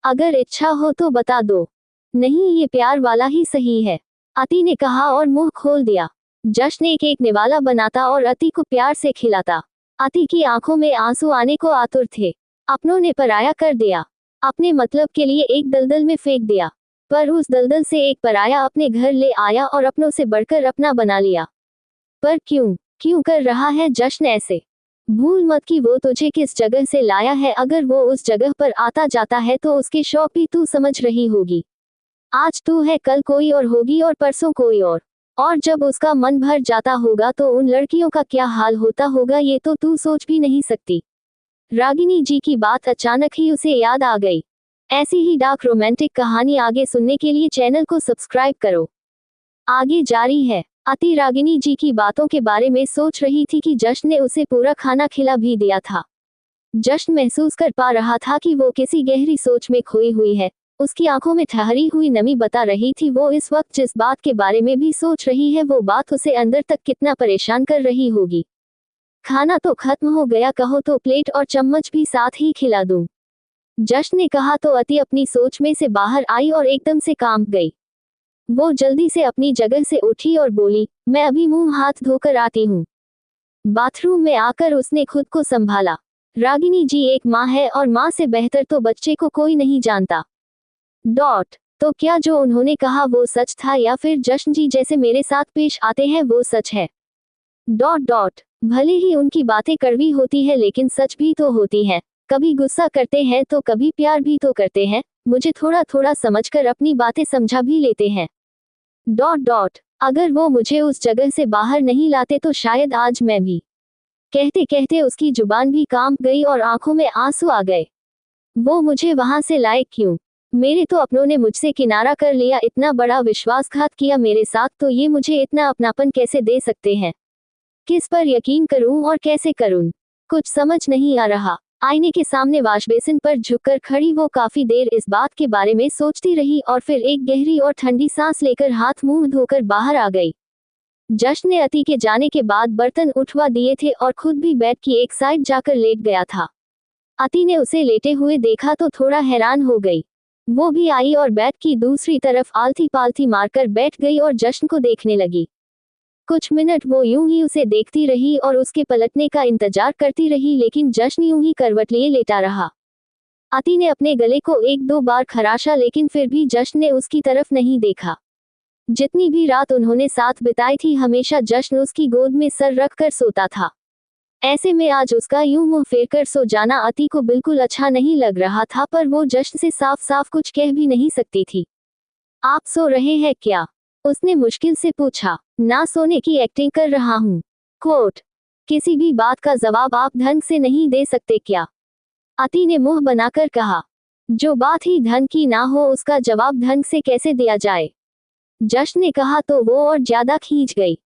अगर इच्छा हो तो बता दो। नहीं, ये प्यार वाला ही सही है, अति ने कहा और मुंह खोल दिया। जश्न एक एक निवाला बनाता और अति को प्यार से खिलाता। अति की आंखों में आंसू आने को आतुर थे। अपनों ने पराया कर दिया, अपने मतलब के लिए एक दलदल में फेंक दिया, पर उस दलदल से एक पराया अपने घर ले आया और अपनों से बढ़कर अपना बना लिया। पर क्यों कर रहा है जश्न ऐसे? भूल मत कि वो तुझे किस जगह से लाया है। अगर वो उस जगह पर आता जाता है तो उसके शौक भी तू समझ रही होगी। आज तू है, कल कोई और होगी और परसों कोई और जब उसका मन भर जाता होगा तो उन लड़कियों का क्या हाल होता होगा, ये तो तू सोच भी नहीं सकती। रागिनी जी की बात अचानक ही उसे याद आ गई। ऐसी ही डार्क रोमांटिक कहानी आगे सुनने के लिए चैनल को सब्सक्राइब करो। आगे जारी है। अति रागिनी जी की बातों के बारे में सोच रही थी कि जश्न ने उसे पूरा खाना खिला भी दिया था। जश्न महसूस कर पा रहा था कि वो किसी गहरी सोच में खोई हुई है। उसकी आंखों में ठहरी हुई नमी बता रही थी वो इस वक्त जिस बात के बारे में भी सोच रही है वो बात उसे अंदर तक कितना परेशान कर रही होगी। खाना तो खत्म हो गया, कहो तो प्लेट और चम्मच भी साथ ही खिला दूं। जश्न ने कहा तो अति अपनी सोच में से बाहर आई और एकदम से कांप गई। वो जल्दी से अपनी जगह से उठी और बोली, मैं अभी मुंह हाथ धोकर आती हूँ। बाथरूम में आकर उसने खुद को संभाला। रागिनी जी एक माँ है और माँ से बेहतर तो बच्चे को कोई नहीं जानता। तो क्या जो उन्होंने कहा वो सच था या फिर जश्न जी जैसे मेरे साथ पेश आते हैं वो सच है? भले ही उनकी बातें कड़वी होती है लेकिन सच भी तो होती है। कभी गुस्सा करते हैं तो कभी प्यार भी तो करते हैं। मुझे थोड़ा थोड़ा समझकर अपनी बातें समझा भी लेते हैं। अगर वो मुझे उस जगह से बाहर नहीं लाते तो शायद आज मैं भी। कहते कहते उसकी जुबान भी कांप गई और आंखों में आंसू आ गए। वो मुझे वहां से लाए क्यों? मेरे तो अपनों ने मुझसे किनारा कर लिया, इतना बड़ा विश्वासघात किया मेरे साथ, तो ये मुझे इतना अपनापन कैसे दे सकते हैं? किस पर यकीन करूं और कैसे करूं? कुछ समझ नहीं आ रहा। आईने के सामने वॉश बेसिन पर झुककर खड़ी वो काफी देर इस बात के बारे में सोचती रही और फिर एक गहरी और ठंडी सांस लेकर हाथ मुंह धोकर बाहर आ गई। जश्न ने अति के जाने के बाद बर्तन उठवा दिए थे और खुद भी बेड की एक साइड जाकर लेट गया था। अति ने उसे लेटे हुए देखा तो थोड़ा हैरान हो गई। वो भी आई और बेड की दूसरी तरफ आलती पालती मारकर बैठ गई और जश्न को देखने लगी। कुछ मिनट वो यूं ही उसे देखती रही और उसके पलटने का इंतजार करती रही, लेकिन जश्न यूं ही करवट लिए लेटा रहा। अति ने अपने गले को एक दो बार खराशा, लेकिन फिर भी जश्न ने उसकी तरफ नहीं देखा। जितनी भी रात उन्होंने साथ बिताई थी हमेशा जश्न उसकी गोद में सर रख कर सोता था। ऐसे में आज उसका यूं मुंह फेर कर सो जाना अति को बिल्कुल अच्छा नहीं लग रहा था, पर वो जश्न से साफ साफ कुछ कह भी नहीं सकती थी। आप सो रहे हैं क्या? उसने मुश्किल से पूछा। ना सोने की एक्टिंग कर रहा हूँ। किसी भी बात का जवाब आप ढंग से नहीं दे सकते क्या? अति ने मुंह बनाकर कहा। जो बात ही ढंग की ना हो उसका जवाब ढंग से कैसे दिया जाए? जश्न ने कहा तो वो और ज्यादा खींच गई।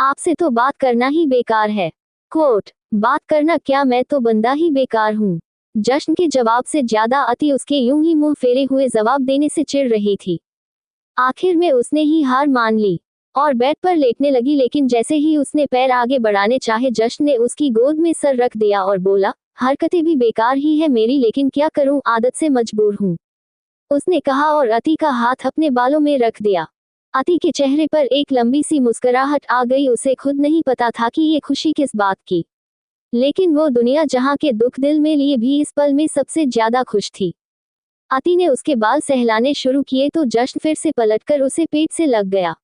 आपसे तो बात करना ही बेकार है। बात करना क्या, मैं तो बंदा ही बेकार हूँ। जश्न के जवाब से ज्यादा अति उसके यूं ही मुंह फेरे हुए जवाब देने से चिढ़ रही थी। आखिर में उसने ही हार मान ली और बेड पर लेटने लगी, लेकिन जैसे ही उसने पैर आगे बढ़ाने चाहे जश्न ने उसकी गोद में सर रख दिया और बोला, हरकतें भी बेकार ही है मेरी, लेकिन क्या करूं, आदत से मजबूर हूं। उसने कहा और अति का हाथ अपने बालों में रख दिया। अति के चेहरे पर एक लंबी सी मुस्कुराहट आ गई। उसे खुद नहीं पता था कि ये खुशी किस बात की, लेकिन वो दुनिया जहां के दुख दिल में लिए भी इस पल में सबसे ज्यादा खुश थी। अति ने उसके बाल सहलाने शुरू किए तो जश्न फिर से पलटकर उसे पेट से लग गया।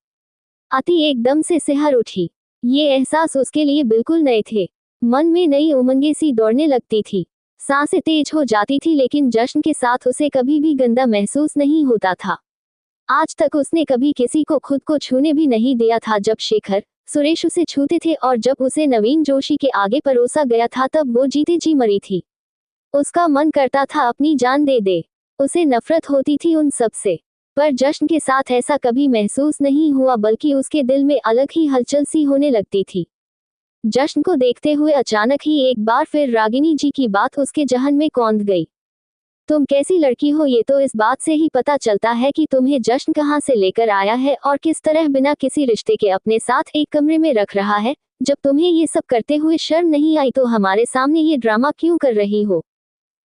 अति एकदम से सिहर उठी। ये एहसास उसके लिए बिल्कुल नए थे। मन में नई उमंगें सी दौड़ने लगती थी, सांसें तेज हो जाती थी, लेकिन जश्न के साथ उसे कभी भी गंदा महसूस नहीं होता था। आज तक उसने कभी किसी को खुद को छूने भी नहीं दिया था। जब शेखर, सुरेश उसे छूते थे और जब उसे नवीन जोशी के आगे परोसा गया था तब वो जीते जी मरी थी। उसका मन करता था अपनी जान दे दे। उसे नफरत होती थी उन सब से, पर जश्न के साथ ऐसा कभी महसूस नहीं हुआ, बल्कि उसके दिल में अलग ही हलचल सी होने लगती थी। जश्न को देखते हुए अचानक ही एक बार फिर रागिनी जी की बात उसके जहन में कौंध गई। तुम कैसी लड़की हो, ये तो इस बात से ही पता चलता है कि तुम्हें जश्न कहाँ से लेकर आया है और किस तरह बिना किसी रिश्ते के अपने साथ एक कमरे में रख रहा है। जब तुम्हें ये सब करते हुए शर्म नहीं आई तो हमारे सामने ये ड्रामा क्यों कर रही हो?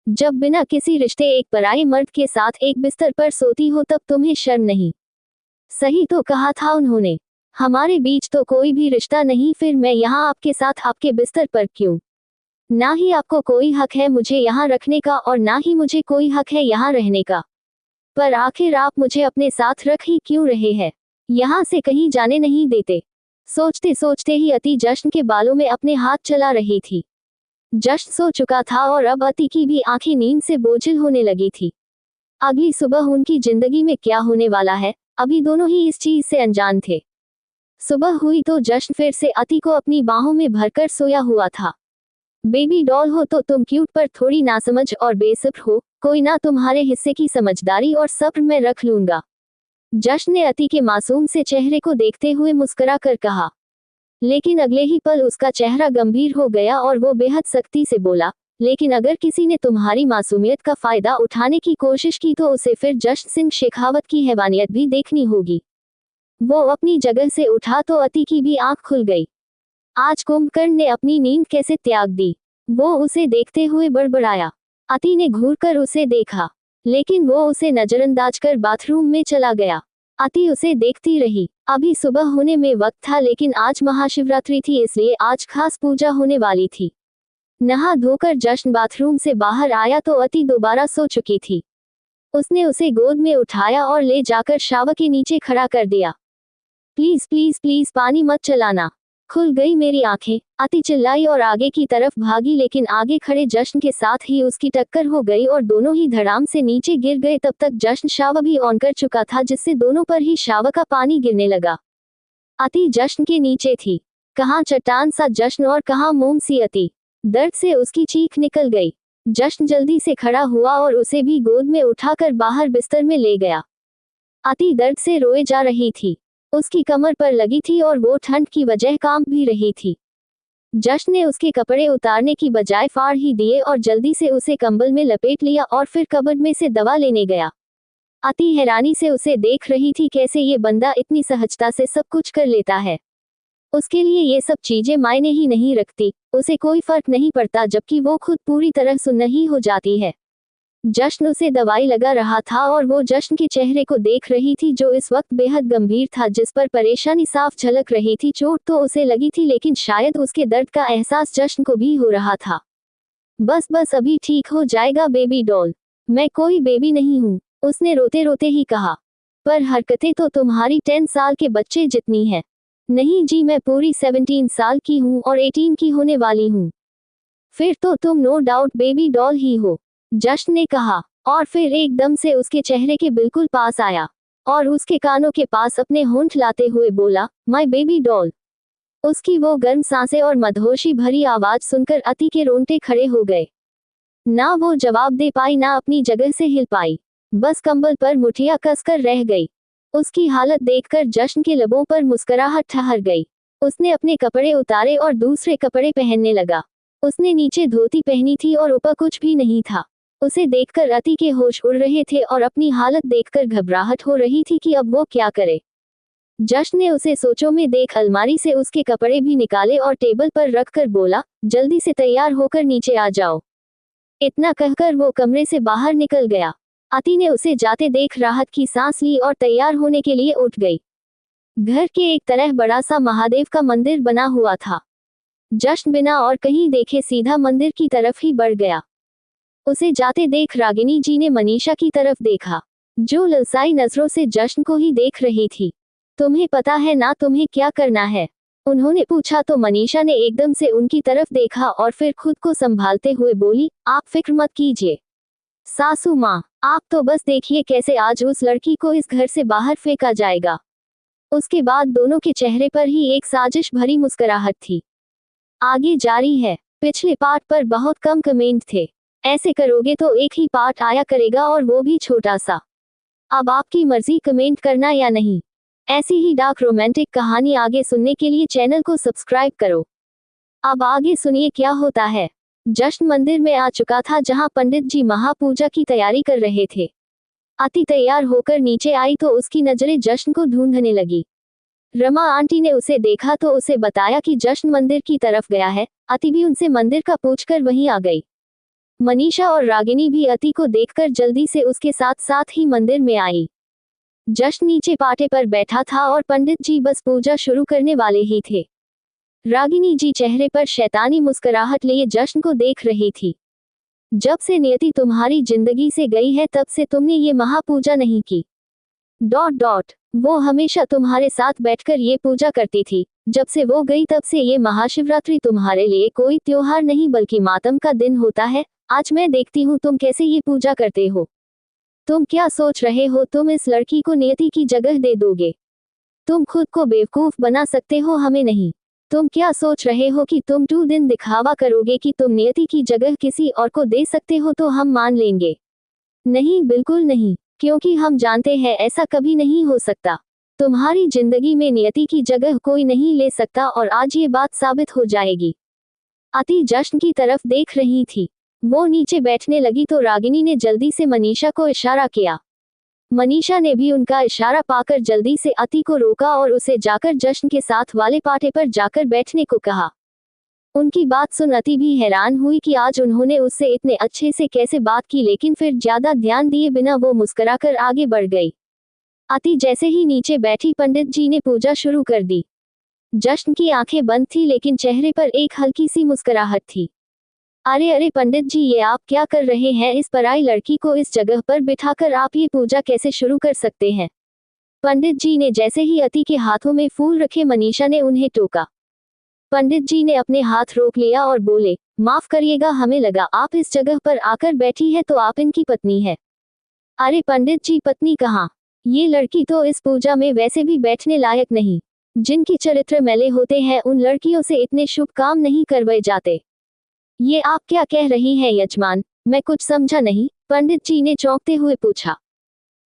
जब बिना किसी रिश्ते एक पराये मर्द के साथ एक बिस्तर पर सोती हो तब तुम्हें शर्म नहीं? सही तो कहा था उन्होंने, हमारे बीच तो कोई भी रिश्ता नहीं, फिर मैं यहाँ आपके साथ आपके बिस्तर पर क्यों? ना ही आपको कोई हक है मुझे यहाँ रखने का और ना ही मुझे कोई हक है यहाँ रहने का। पर आखिर आप मुझे अपने साथ रख ही क्यों रहे हैं? यहाँ से कहीं जाने नहीं देते। सोचते सोचते ही अति जश्न के बालों में अपने हाथ चला रही थी। जश्न सो चुका था और अब अति की भी आंखें नींद से बोझिल होने लगी थी। अगली सुबह उनकी जिंदगी में क्या होने वाला है, अभी दोनों ही इस चीज से अनजान थे। सुबह हुई तो जश्न फिर से अति को अपनी बाहों में भरकर सोया हुआ था। बेबी डॉल हो तो तुम क्यूट पर थोड़ी नासमझ और बेसब्र हो, कोई ना, तुम्हारे हिस्से की समझदारी और सब्र मैं रख लूंगा। जश्न ने अति के मासूम से चेहरे को देखते हुए मुस्कुरा कर कहा। लेकिन अगले ही पल उसका चेहरा गंभीर हो गया और वो बेहद सख्ती से बोला, लेकिन अगर किसी ने तुम्हारी मासूमियत का फायदा उठाने की कोशिश की तो उसे फिर जश्न सिंह शेखावत की हैवानियत भी देखनी होगी। वो अपनी जगह से उठा तो अति की भी आंख खुल गई। आज कुंभकर्ण ने अपनी नींद कैसे त्याग दी? वो उसे देखते हुए बड़बड़ाया। अति ने घूरकर उसे देखा, लेकिन वो उसे नजरअंदाज कर बाथरूम में चला गया। अति उसे देखती रही। अभी सुबह होने में वक्त था, लेकिन आज महाशिवरात्रि थी, इसलिए आज खास पूजा होने वाली थी। नहा धोकर जश्न बाथरूम से बाहर आया तो अति दोबारा सो चुकी थी। उसने उसे गोद में उठाया और ले जाकर शावर के नीचे खड़ा कर दिया। प्लीज प्लीज प्लीज पानी मत चलाना, खुल गई मेरी आंखें, अति चिल्लाई और आगे की तरफ भागी, लेकिन आगे खड़े जश्न के साथ ही उसकी टक्कर हो गई और दोनों ही धड़ाम से नीचे गिर गए। तब तक जश्न शावर भी ऑन कर चुका था, जिससे दोनों पर ही शावर का पानी गिरने लगा। अति जश्न के नीचे थी, कहाँ चट्टान सा जश्न और कहाँ मोम सी अति। दर्द से उसकी चीख निकल गई। जश्न जल्दी से खड़ा हुआ और उसे भी गोद में उठाकर बाहर बिस्तर में ले गया। अति दर्द से रोए जा रही थी, उसकी कमर पर लगी थी और वो ठंड की वजह कांप भी रही थी। जश्न ने उसके कपड़े उतारने की बजाय फाड़ ही दिए और जल्दी से उसे कंबल में लपेट लिया और फिर कबर्ड में से दवा लेने गया। अति हैरानी से उसे देख रही थी, कैसे ये बंदा इतनी सहजता से सब कुछ कर लेता है। उसके लिए ये सब चीजें मायने ही नहीं रखती, उसे कोई फर्क नहीं पड़ता, जबकि वो खुद पूरी तरह सुन्न हो जाती है। जश्न उसे दवाई लगा रहा था और वो जश्न के चेहरे को देख रही थी, जो इस वक्त बेहद गंभीर था, जिस पर परेशानी साफ झलक रही थी। चोट तो उसे लगी थी, लेकिन शायद उसके दर्द का एहसास जश्न को भी हो रहा था। बस बस अभी ठीक हो जाएगा बेबी डॉल, मैं कोई बेबी नहीं हूँ, उसने रोते रोते ही कहा। पर हरकतें तो तुम्हारी 10 साल के बच्चे जितनी है। नहीं जी, मैं पूरी 17 साल की हूँ और 18 की होने वाली हूँ। फिर तो तुम नो डाउट बेबी डॉल ही हो, जश्न ने कहा, और फिर एकदम से उसके चेहरे के बिल्कुल पास आया और उसके कानों के पास अपने होंठ लाते हुए बोला, माय बेबी डॉल। उसकी वो गर्म सांसें और मदहोशी भरी आवाज सुनकर अति के रोंगटे खड़े हो गए। ना वो जवाब दे पाई, ना अपनी जगह से हिल पाई, बस कंबल पर मुठिया कसकर रह गई। उसकी हालत देखकर जश्न के लबों पर मुस्कुराहट ठहर गई। उसने अपने कपड़े उतारे और दूसरे कपड़े पहनने लगा। उसने नीचे धोती पहनी थी और ऊपर कुछ भी नहीं था। उसे देखकर अति के होश उड़ रहे थे और अपनी हालत देखकर घबराहट हो रही थी कि अब वो क्या करे। जश्न ने उसे सोचों में देख अलमारी से उसके कपड़े भी निकाले और टेबल पर रखकर बोला, जल्दी से तैयार होकर नीचे आ जाओ। इतना कहकर वो कमरे से बाहर निकल गया। अति ने उसे जाते देख राहत की सांस ली और तैयार होने के लिए उठ गई। घर के एक तरह बड़ा सा महादेव का मंदिर बना हुआ था। जश्न बिना और कहीं देखे सीधा मंदिर की तरफ ही बढ़ गया। उसे जाते देख रागिनी जी ने मनीषा की तरफ देखा, जो ललसाई नजरों से जश्न को ही देख रही थी। तुम्हें पता है ना तुम्हें क्या करना है? उन्होंने पूछा तो मनीषा ने एकदम से उनकी तरफ देखा और फिर खुद को संभालते हुए बोली, आप फिक्र मत कीजिए सासू माँ, आप तो बस देखिए कैसे आज उस लड़की को इस घर से बाहर फेंका जाएगा। उसके बाद दोनों के चेहरे पर ही एक साजिश भरी मुस्कुराहट थी। आगे जारी है। पिछले पार्ट पर बहुत कम कमेंट थे। ऐसे करोगे तो एक ही पार्ट आया करेगा और वो भी छोटा सा। अब आपकी मर्जी कमेंट करना या नहीं। ऐसी ही डार्क रोमांटिक कहानी आगे सुनने के लिए चैनल को सब्सक्राइब करो। अब आगे सुनिए क्या होता है। जश्न मंदिर में आ चुका था जहां पंडित जी महापूजा की तैयारी कर रहे थे। अति तैयार होकर नीचे आई तो उसकी नजरें जश्न को ढूंढने लगी। रमा आंटी ने उसे देखा तो उसे बताया कि जश्न मंदिर की तरफ गया है। अति भी उनसे मंदिर का पूछकर वहीं आ गई। मनीषा और रागिनी भी अति को देखकर जल्दी से उसके साथ साथ ही मंदिर में आई। जश्न नीचे पाटे पर बैठा था और पंडित जी बस पूजा शुरू करने वाले ही थे। रागिनी जी चेहरे पर शैतानी मुस्कुराहट लिए जश्न को देख रही थी। जब से नियति तुम्हारी जिंदगी से गई है तब से तुमने ये महापूजा नहीं की। ... वो हमेशा तुम्हारे साथ बैठकर ये पूजा करती थी। जब से वो गई तब से ये महाशिवरात्रि तुम्हारे लिए कोई त्योहार नहीं बल्कि मातम का दिन होता है। आज मैं देखती हूँ तुम कैसे ये पूजा करते हो। तुम क्या सोच रहे हो तुम इस लड़की को नियति की जगह दे दोगे? तुम खुद को बेवकूफ बना सकते हो, हमें नहीं। तुम क्या सोच रहे हो कि तुम 2 दिन दिखावा करोगे कि तुम नियति की जगह किसी और को दे सकते हो तो हम मान लेंगे? नहीं, बिल्कुल नहीं, क्योंकि हम जानते हैं ऐसा कभी नहीं हो सकता। तुम्हारी जिंदगी में नियति की जगह कोई नहीं ले सकता और आज ये बात साबित हो जाएगी। अति जश्न की तरफ देख रही थी। वो नीचे बैठने लगी तो रागिनी ने जल्दी से मनीषा को इशारा किया। मनीषा ने भी उनका इशारा पाकर जल्दी से अति को रोका और उसे जाकर जश्न के साथ वाले पाटे पर जाकर बैठने को कहा। उनकी बात सुन अति भी हैरान हुई कि आज उन्होंने उससे इतने अच्छे से कैसे बात की, लेकिन फिर ज्यादा ध्यान दिए बिना वो मुस्कुराकर आगे बढ़ गई। अति जैसे ही नीचे बैठी पंडित जी ने पूजा शुरू कर दी। जश्न की आंखें बंद थी लेकिन चेहरे पर एक हल्की सी मुस्कुराहट थी। अरे पंडित जी, ये आप क्या कर रहे हैं? इस पराई लड़की को इस जगह पर बिठाकर आप ये पूजा कैसे शुरू कर सकते हैं? पंडित जी ने जैसे ही अति के हाथों में फूल रखे मनीषा ने उन्हें टोका। पंडित जी ने अपने हाथ रोक लिया और बोले, माफ करिएगा, हमें लगा आप इस जगह पर आकर बैठी है तो आप इनकी पत्नी है। अरे पंडित जी, पत्नी कहाँ? ये लड़की तो इस पूजा में वैसे भी बैठने लायक नहीं। जिनकी चरित्र मैले होते हैं उन लड़कियों से इतने शुभ काम नहीं करवाए जाते। ये आप क्या कह रही हैं यजमान? मैं कुछ समझा नहीं, पंडित जी ने चौंकते हुए पूछा।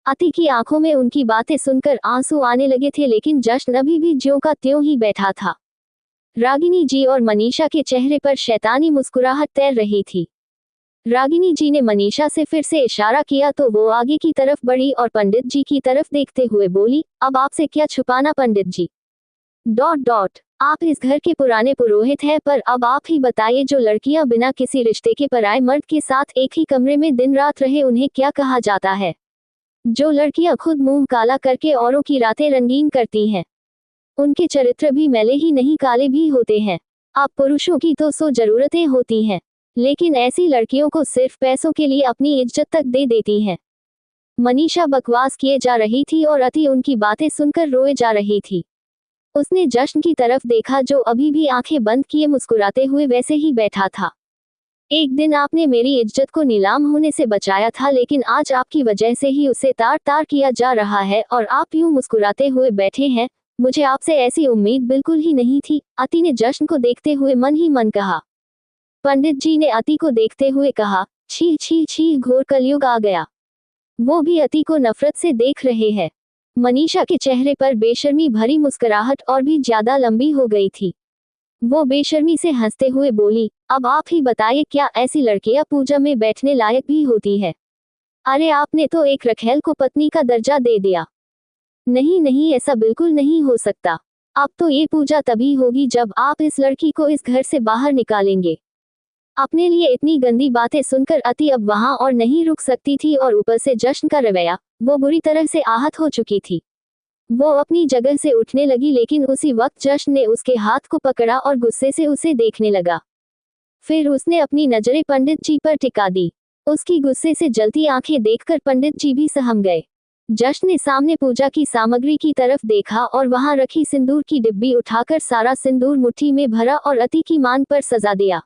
अति की आंखों में उनकी बातें सुनकर आंसू आने लगे थे लेकिन जश्न अभी भी ज्यों का त्यों ही बैठा था। रागिनी जी और मनीषा के चेहरे पर शैतानी मुस्कुराहट तैर रही थी। रागिनी जी ने मनीषा से फिर से इशारा किया तो वो आगे की तरफ बढ़ी और पंडित जी की तरफ देखते हुए बोली, अब आपसे क्या छुपाना पंडित जी... आप इस घर के पुराने पुरोहित हैं, पर अब आप ही बताइए, जो लड़कियां बिना किसी रिश्ते के पराये मर्द के साथ एक ही कमरे में दिन रात रहे उन्हें क्या कहा जाता है? जो लड़कियां खुद मुंह काला करके औरों की रातें रंगीन करती हैं, उनके चरित्र भी मैले ही नहीं काले भी होते हैं। आप पुरुषों की तो 100 जरूरतें होती हैं, लेकिन ऐसी लड़कियों को सिर्फ पैसों के लिए अपनी इज्जत तक दे देती हैं। मनीषा बकवास किए जा रही थी और अति उनकी बातें सुनकर रोए जा रही थी। उसने जश्न की तरफ देखा जो अभी भी आंखें बंद किए मुस्कुराते हुए वैसे ही बैठा था। एक दिन आपने मेरी इज्जत को नीलाम होने से बचाया था, लेकिन आज आपकी वजह से ही उसे तार तार किया जा रहा है और आप यूं मुस्कुराते हुए बैठे हैं। मुझे आपसे ऐसी उम्मीद बिल्कुल ही नहीं थी, अति ने जश्न को देखते हुए मन ही मन कहा। पंडित जी ने अति को देखते हुए कहा, छी छी छी, घोर कलयुग आ गया। वो भी अति को नफरत से देख रहे हैं। मनीषा के चेहरे पर बेशर्मी भरी मुस्कुराहट और भी ज्यादा लंबी हो गई थी। वो बेशर्मी से हंसते हुए बोली, अब आप ही बताइए, क्या ऐसी लड़कियां पूजा में बैठने लायक भी होती है? अरे आपने तो एक रखेल को पत्नी का दर्जा दे दिया। नहीं नहीं, ऐसा बिल्कुल नहीं हो सकता। अब तो ये पूजा तभी होगी जब आप इस लड़की को इस घर से बाहर निकालेंगे। अपने लिए इतनी गंदी बातें सुनकर अति अब वहां और नहीं रुक सकती थी और ऊपर से जश्न का रवैया, वो बुरी तरह से आहत हो चुकी थी। वो अपनी जगह से उठने लगी, लेकिन उसी वक्त जश्न ने उसके हाथ को पकड़ा और गुस्से से उसे देखने लगा। फिर उसने अपनी नजरें पंडित जी पर टिका दी। उसकी गुस्से से जलती आंखें देखकर पंडित जी भी सहम गए। जश्न ने सामने पूजा की सामग्री की तरफ देखा और वहां रखी सिंदूर की डिब्बी उठाकर सारा सिंदूर मुट्ठी में भरा और अति की मान पर सजा दिया।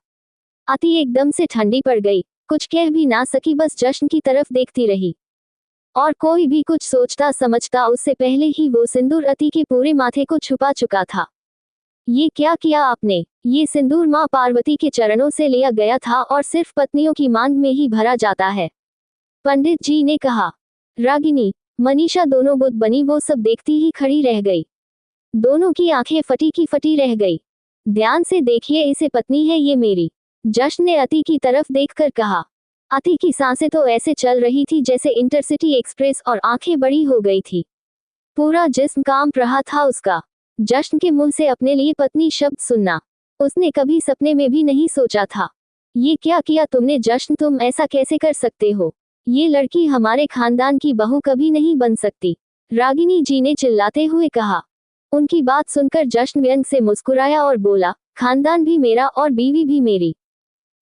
अति एकदम से ठंडी पड़ गई, कुछ कह भी ना सकी, बस जश्न की तरफ देखती रही। और कोई भी कुछ सोचता समझता उससे पहले ही वो सिंदूर अति के पूरे माथे को छुपा चुका था। ये क्या किया आपने? ये सिंदूर माँ पार्वती के चरणों से लिया गया था और सिर्फ पत्नियों की मांग में ही भरा जाता है, पंडित जी ने कहा। रागिनी, मनीषा दोनों बुत बनी वो सब देखती ही खड़ी रह गई। दोनों की आंखें फटी की फटी रह गई। ध्यान से देखिए, इसे पत्नी है ये मेरी, जश्न ने अति की तरफ देखकर कहा। अति की सांसें तो ऐसे चल रही थी जैसे इंटरसिटी एक्सप्रेस और आंखें बड़ी हो गई थी। पूरा जिस्म कांप रहा था उसका। जश्न के मुंह से अपने लिए पत्नी शब्द सुनना उसने कभी सपने में भी नहीं सोचा था। ये क्या किया तुमने जश्न, तुम ऐसा कैसे कर सकते हो? ये लड़की हमारे खानदान की बहू कभी नहीं बन सकती, रागिनी जी ने चिल्लाते हुए कहा। उनकी बात सुनकर जश्न व्यंग से मुस्कुराया और बोला, खानदान भी मेरा और बीवी भी मेरी।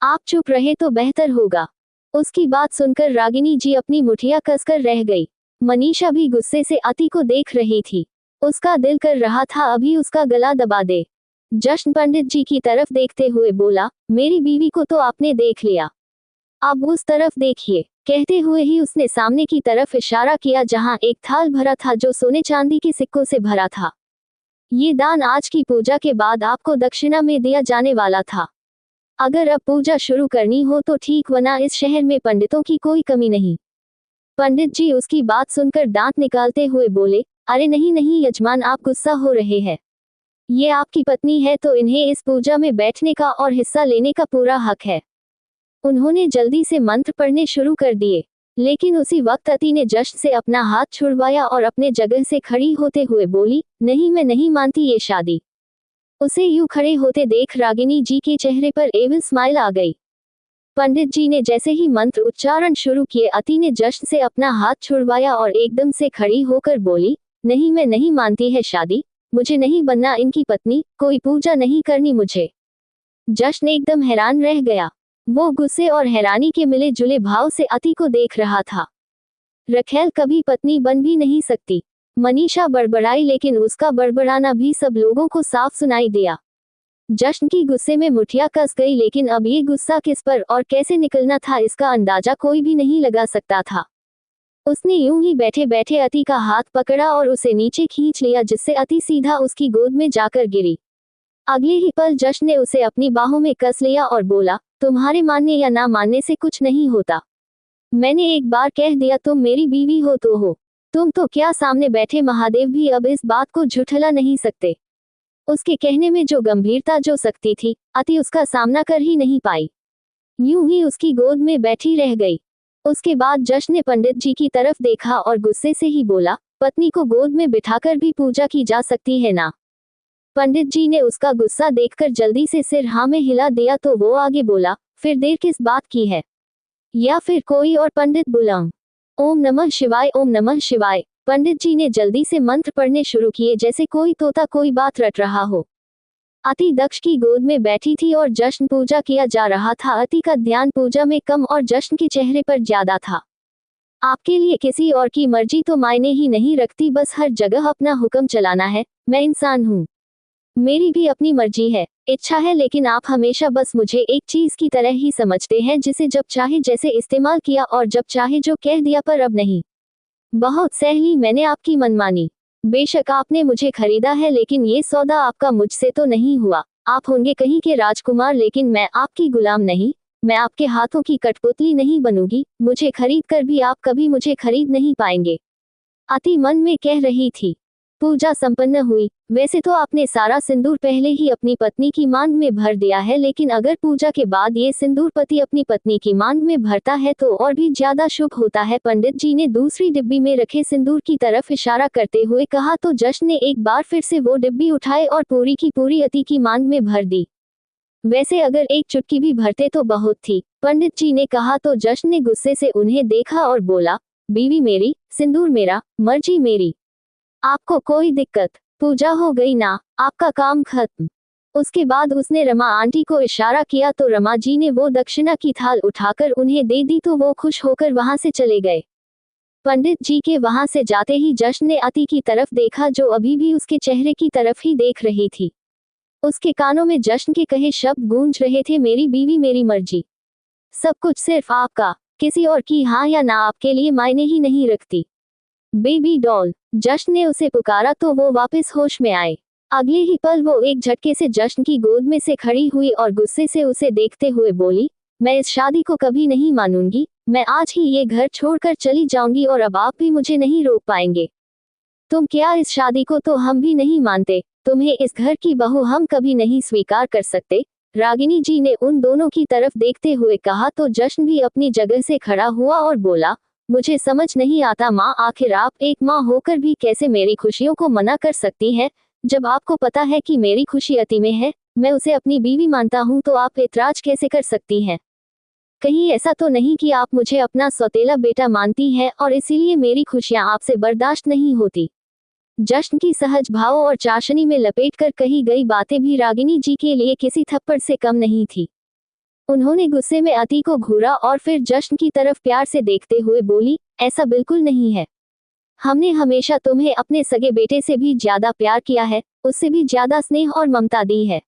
आप चुप रहे तो बेहतर होगा। उसकी बात सुनकर रागिनी जी अपनी मुठिया कसकर रह गई। मनीषा भी गुस्से से अति को देख रही थी। उसका दिल कर रहा था अभी उसका गला दबा दे। जश्न पंडित जी की तरफ देखते हुए बोला, मेरी बीवी को तो आपने देख लिया, अब उस तरफ देखिए। कहते हुए ही उसने सामने की तरफ इशारा किया जहां एक थाल भरा था जो सोने चांदी के सिक्कों से भरा था। ये दान आज की पूजा के बाद आपको दक्षिणा में दिया जाने वाला था। अगर अब पूजा शुरू करनी हो तो ठीक, वरना इस शहर में पंडितों की कोई कमी नहीं। पंडित जी उसकी बात सुनकर दांत निकालते हुए बोले, अरे नहीं नहीं यजमान, आप गुस्सा हो रहे हैं। ये आपकी पत्नी है तो इन्हें इस पूजा में बैठने का और हिस्सा लेने का पूरा हक है। उन्होंने जल्दी से मंत्र पढ़ने शुरू कर दिए, लेकिन उसी वक्त अति ने जश्न से अपना हाथ छुड़वाया और अपने जगह से खड़ी होते हुए बोली, नहीं, मैं नहीं मानती ये शादी। उसे यूं खड़े होते देख रागिनी जी के चेहरे पर एविल स्माइल आ गई। पंडित जी ने जैसे ही मंत्र उच्चारण शुरू किए, अति ने जश्न से अपना हाथ छुड़वाया और एकदम से खड़ी होकर बोली, नहीं, मैं नहीं मानती है शादी, मुझे नहीं बनना इनकी पत्नी, कोई पूजा नहीं करनी मुझे। जश्न एकदम हैरान रह गया। वो गुस्से और हैरानी के मिले जुले भाव से अति को देख रहा था। रखेल कभी पत्नी बन भी नहीं सकती, मनीषा बड़बड़ाई, लेकिन उसका बड़बड़ाना भी सब लोगों को साफ सुनाई दिया। जश्न की गुस्से में मुठिया कस गई, लेकिन अब ये गुस्सा किस पर और कैसे निकलना था इसका अंदाजा कोई भी नहीं लगा सकता था। उसने यूं ही बैठे बैठे अति का हाथ पकड़ा और उसे नीचे खींच लिया, जिससे अति सीधा उसकी गोद में जाकर गिरी। अगले ही पल जश्न ने उसे अपनी बाहों में कस लिया और बोला, तुम्हारे मानने या ना मानने से कुछ नहीं होता। मैंने एक बार कह दिया तुम मेरी बीवी हो तो हो। तुम तो क्या, सामने बैठे महादेव भी अब इस बात को झुठला नहीं सकते। उसके कहने में जो गंभीरता, जो सख्ती थी, अति उसका सामना कर ही नहीं पाई, यूं ही उसकी गोद में बैठी रह गई। उसके बाद जश्न ने पंडित जी की तरफ देखा और गुस्से से ही बोला, पत्नी को गोद में बिठाकर भी पूजा की जा सकती है ना? पंडित जी ने उसका गुस्सा देखकर जल्दी से सिर हाँ में हिला दिया तो वो आगे बोला, फिर देर किस बात की है, या फिर कोई और पंडित बुलाऊं? ओम नमः शिवाय, ओम नमः शिवाय। पंडित जी ने जल्दी से मंत्र पढ़ने शुरू किए, जैसे कोई तोता कोई बात रट रहा हो। अति दक्ष की गोद में बैठी थी और जश्न पूजा किया जा रहा था। अति का ध्यान पूजा में कम और जश्न के चेहरे पर ज्यादा था। आपके लिए किसी और की मर्जी तो मायने ही नहीं रखती, बस हर जगह अपना हुक्म चलाना है। मैं इंसान हूँ, मेरी भी अपनी मर्जी है, इच्छा है, लेकिन आप हमेशा बस मुझे एक चीज की तरह ही समझते हैं, जिसे जब चाहे जैसे इस्तेमाल किया और जब चाहे जो कह दिया, पर अब नहीं। बहुत सह ली मैंने आपकी मनमानी। बेशक आपने मुझे खरीदा है, लेकिन ये सौदा आपका मुझसे तो नहीं हुआ। आप होंगे कहीं के राजकुमार, लेकिन मैं आपकी गुलाम नहीं। मैं आपके हाथों की कठपुतली नहीं बनूंगी। मुझे खरीद कर भी आप कभी मुझे खरीद नहीं पाएंगे, अति मन में कह रही थी। पूजा संपन्न हुई। वैसे तो आपने सारा सिंदूर पहले ही अपनी पत्नी की मांग में भर दिया है, लेकिन अगर पूजा के बाद ये सिंदूर पति अपनी पत्नी की मांग में भरता है तो और भी ज्यादा शुभ होता है। पंडित जी ने दूसरी डिब्बी में रखे सिंदूर की तरफ इशारा करते हुए कहा तो जश्न ने एक बार फिर से वो डिब्बी उठाई और पूरी की पूरी अति की मांग में भर दी। वैसे अगर एक चुटकी भी भरते तो बहुत थी, पंडित जी ने कहा तो जश्न ने गुस्से से उन्हें देखा और बोला, बीवी मेरी, सिंदूर मेरा, मर्जी मेरी। आपको कोई दिक्कत? पूजा हो गई ना, आपका काम खत्म। उसके बाद उसने रमा आंटी को इशारा किया तो रमा जी ने वो दक्षिणा की थाल उठाकर उन्हें दे दी तो वो खुश होकर वहां से चले गए। पंडित जी के वहां से जाते ही जश्न ने अति की तरफ देखा जो अभी भी उसके चेहरे की तरफ ही देख रही थी। उसके कानों में जश्न के कहे शब्द गूंज रहे थे, मेरी बीवी मेरी मर्जी, सब कुछ सिर्फ आपका, किसी और की हाँ या ना आपके लिए मायने ही नहीं रखती। बेबी डॉल, जश्न ने उसे पुकारा तो वो वापस होश में आए। अगले ही पल वो एक झटके से जश्न की गोद में से खड़ी हुई और गुस्से से उसे देखते हुए बोली, मैं इस शादी को कभी नहीं मानूंगी, मैं आज ही ये घर छोड़कर चली जाऊंगी और अब आप भी मुझे नहीं रोक पाएंगे। तुम क्या, इस शादी को तो हम भी नहीं मानते, तुम्हें इस घर की बहू हम कभी नहीं स्वीकार कर सकते। रागिनी जी ने उन दोनों की तरफ देखते हुए कहा तो जश्न भी अपनी जगह से खड़ा हुआ और बोला, मुझे समझ नहीं आता माँ, आखिर आप एक माँ होकर भी कैसे मेरी खुशियों को मना कर सकती हैं, जब आपको पता है कि मेरी खुशी अति में है, मैं उसे अपनी बीवी मानता हूँ तो आप ऐतराज कैसे कर सकती हैं? कहीं ऐसा तो नहीं कि आप मुझे अपना सौतेला बेटा मानती हैं और इसीलिए मेरी खुशियाँ आपसे बर्दाश्त नहीं होती। जश्न की सहज भाव और चाशनी में लपेटकर कही गई बातें भी रागिनी जी के लिए किसी थप्पड़ से कम नहीं थी। उन्होंने गुस्से में अति को घूरा और फिर जश्न की तरफ प्यार से देखते हुए बोली, ऐसा बिल्कुल नहीं है। हमने हमेशा तुम्हें अपने सगे बेटे से भी ज्यादा प्यार किया है, उससे भी ज्यादा स्नेह और ममता दी है।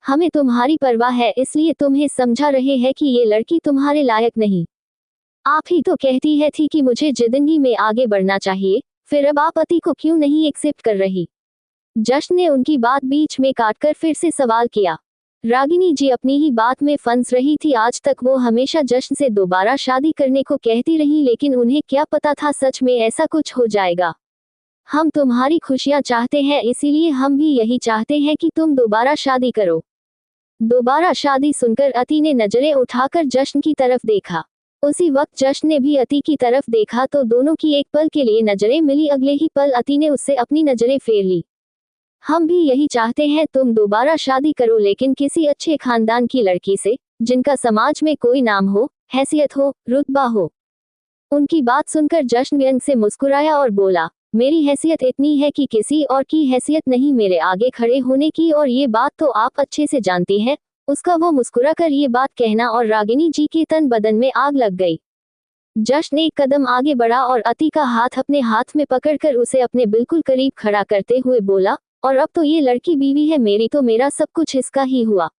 हमें तुम्हारी परवाह है, इसलिए तुम्हें समझा रहे हैं कि ये लड़की तुम्हारे लायक नहीं। आप ही तो कहती है थी कि मुझे जिंदगी में आगे बढ़ना चाहिए, फिर अब आप अति को क्यों नहीं एक्सेप्ट कर रही? जश्न ने उनकी बात बीच में काटकर फिर से सवाल किया। रागिनी जी अपनी ही बात में फंस रही थी। आज तक वो हमेशा जश्न से दोबारा शादी करने को कहती रही, लेकिन उन्हें क्या पता था सच में ऐसा कुछ हो जाएगा। हम तुम्हारी खुशियां चाहते हैं, इसीलिए हम भी यही चाहते हैं कि तुम दोबारा शादी करो। दोबारा शादी सुनकर अति ने नजरें उठाकर जश्न की तरफ देखा। उसी वक्त जश्न ने भी अति की तरफ देखा तो दोनों की एक पल के लिए नजरें मिली। अगले ही पल अति ने उससे अपनी नजरें फेर ली। हम भी यही चाहते हैं, तुम दोबारा शादी करो, लेकिन किसी अच्छे खानदान की लड़की से, जिनका समाज में कोई नाम हो, हैसियत हो, रुतबा हो। उनकी बात सुनकर जश्न व्यंग से मुस्कुराया और बोला, मेरी हैसियत इतनी है कि किसी और की हैसियत नहीं मेरे आगे खड़े होने की, और ये बात तो आप अच्छे से जानती हैं। उसका वो मुस्कुराकर ये बात कहना और रागिनी जी के तन बदन में आग लग गई। जश्न एक कदम आगे बढ़ा और अति का हाथ अपने हाथ में पकड़कर उसे अपने बिल्कुल करीब खड़ा करते हुए बोला, और अब तो ये लड़की बीवी है मेरी, तो मेरा सब कुछ इसका ही हुआ,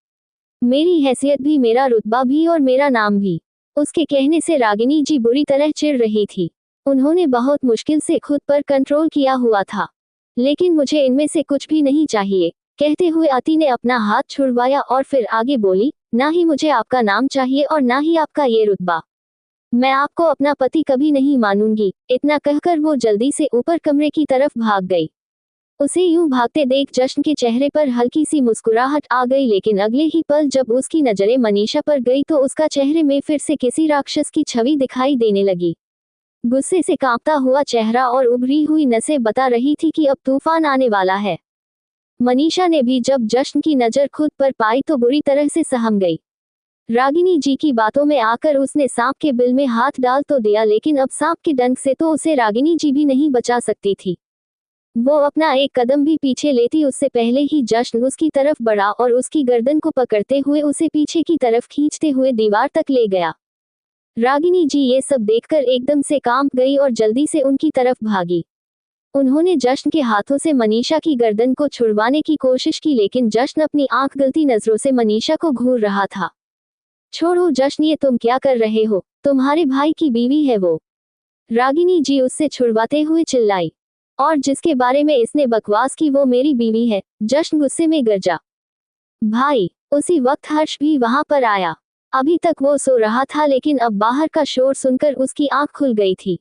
मेरी हैसियत भी, मेरा रुतबा भी और मेरा नाम भी। उसके कहने से रागिनी जी बुरी तरह चिढ़ रही थी। उन्होंने बहुत मुश्किल से खुद पर कंट्रोल किया हुआ था। लेकिन मुझे इनमें से कुछ भी नहीं चाहिए, कहते हुए अति ने अपना हाथ छुड़वाया और फिर आगे बोली, ना ही मुझे आपका नाम चाहिए और ना ही आपका ये रुतबा। मैं आपको अपना पति कभी नहीं मानूंगी। इतना कहकर वो जल्दी से ऊपर कमरे की तरफ भाग गई। उसे यूं भागते देख जश्न के चेहरे पर हल्की सी मुस्कुराहट आ गई, लेकिन अगले ही पल जब उसकी नजरें मनीषा पर गई तो उसका चेहरे में फिर से किसी राक्षस की छवि दिखाई देने लगी। गुस्से से कांपता हुआ चेहरा और उभरी हुई नसें बता रही थी कि अब तूफान आने वाला है। मनीषा ने भी जब जश्न की नजर खुद पर पाई तो बुरी तरह से सहम गई। रागिनी जी की बातों में आकर उसने सांप के बिल में हाथ डाल तो दिया, लेकिन अब सांप के डंक से तो उसे रागिनी जी भी नहीं बचा सकती थी। वो अपना एक कदम भी पीछे लेती उससे पहले ही जश्न उसकी तरफ बढ़ा और उसकी गर्दन को पकड़ते हुए उसे पीछे की तरफ खींचते हुए दीवार तक ले गया। रागिनी जी ये सब देखकर एकदम से कांप गई और जल्दी से उनकी तरफ भागी। उन्होंने जश्न के हाथों से मनीषा की गर्दन को छुड़वाने की कोशिश की, लेकिन जश्न अपनी आंख गलती नजरों से मनीषा को घूर रहा था। छोड़ो जश्न, ये तुम क्या कर रहे हो, तुम्हारे भाई की बीवी है वो, रागिनी जी उससे छुड़वाते हुए चिल्लाई। और जिसके बारे में इसने बकवास की वो मेरी बीवी है, जश्न गुस्से में गरजा। भाई! उसी वक्त हर्ष भी वहां पर आया। अभी तक वो सो रहा था, लेकिन अब बाहर का शोर सुनकर उसकी आंख खुल गई थी।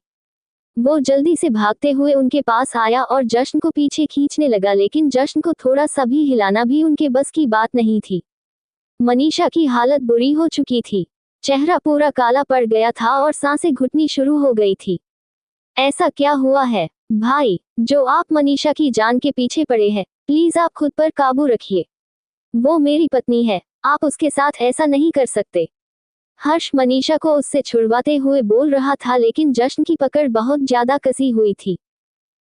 वो जल्दी से भागते हुए उनके पास आया और जश्न को पीछे खींचने लगा, लेकिन जश्न को थोड़ा सा भी हिलाना भी उनके बस की बात नहीं थी। मनीषा की हालत बुरी हो चुकी थी, चेहरा पूरा काला पड़ गया था और सांसें घुटनी शुरू हो गई थी। ऐसा क्या हुआ है भाई, जो आप मनीषा की जान के पीछे पड़े हैं? प्लीज आप खुद पर काबू रखिए, वो मेरी पत्नी है, आप उसके साथ ऐसा नहीं कर सकते। हर्ष मनीषा को उससे छुड़वाते हुए बोल रहा था, लेकिन जश्न की पकड़ बहुत ज्यादा कसी हुई थी।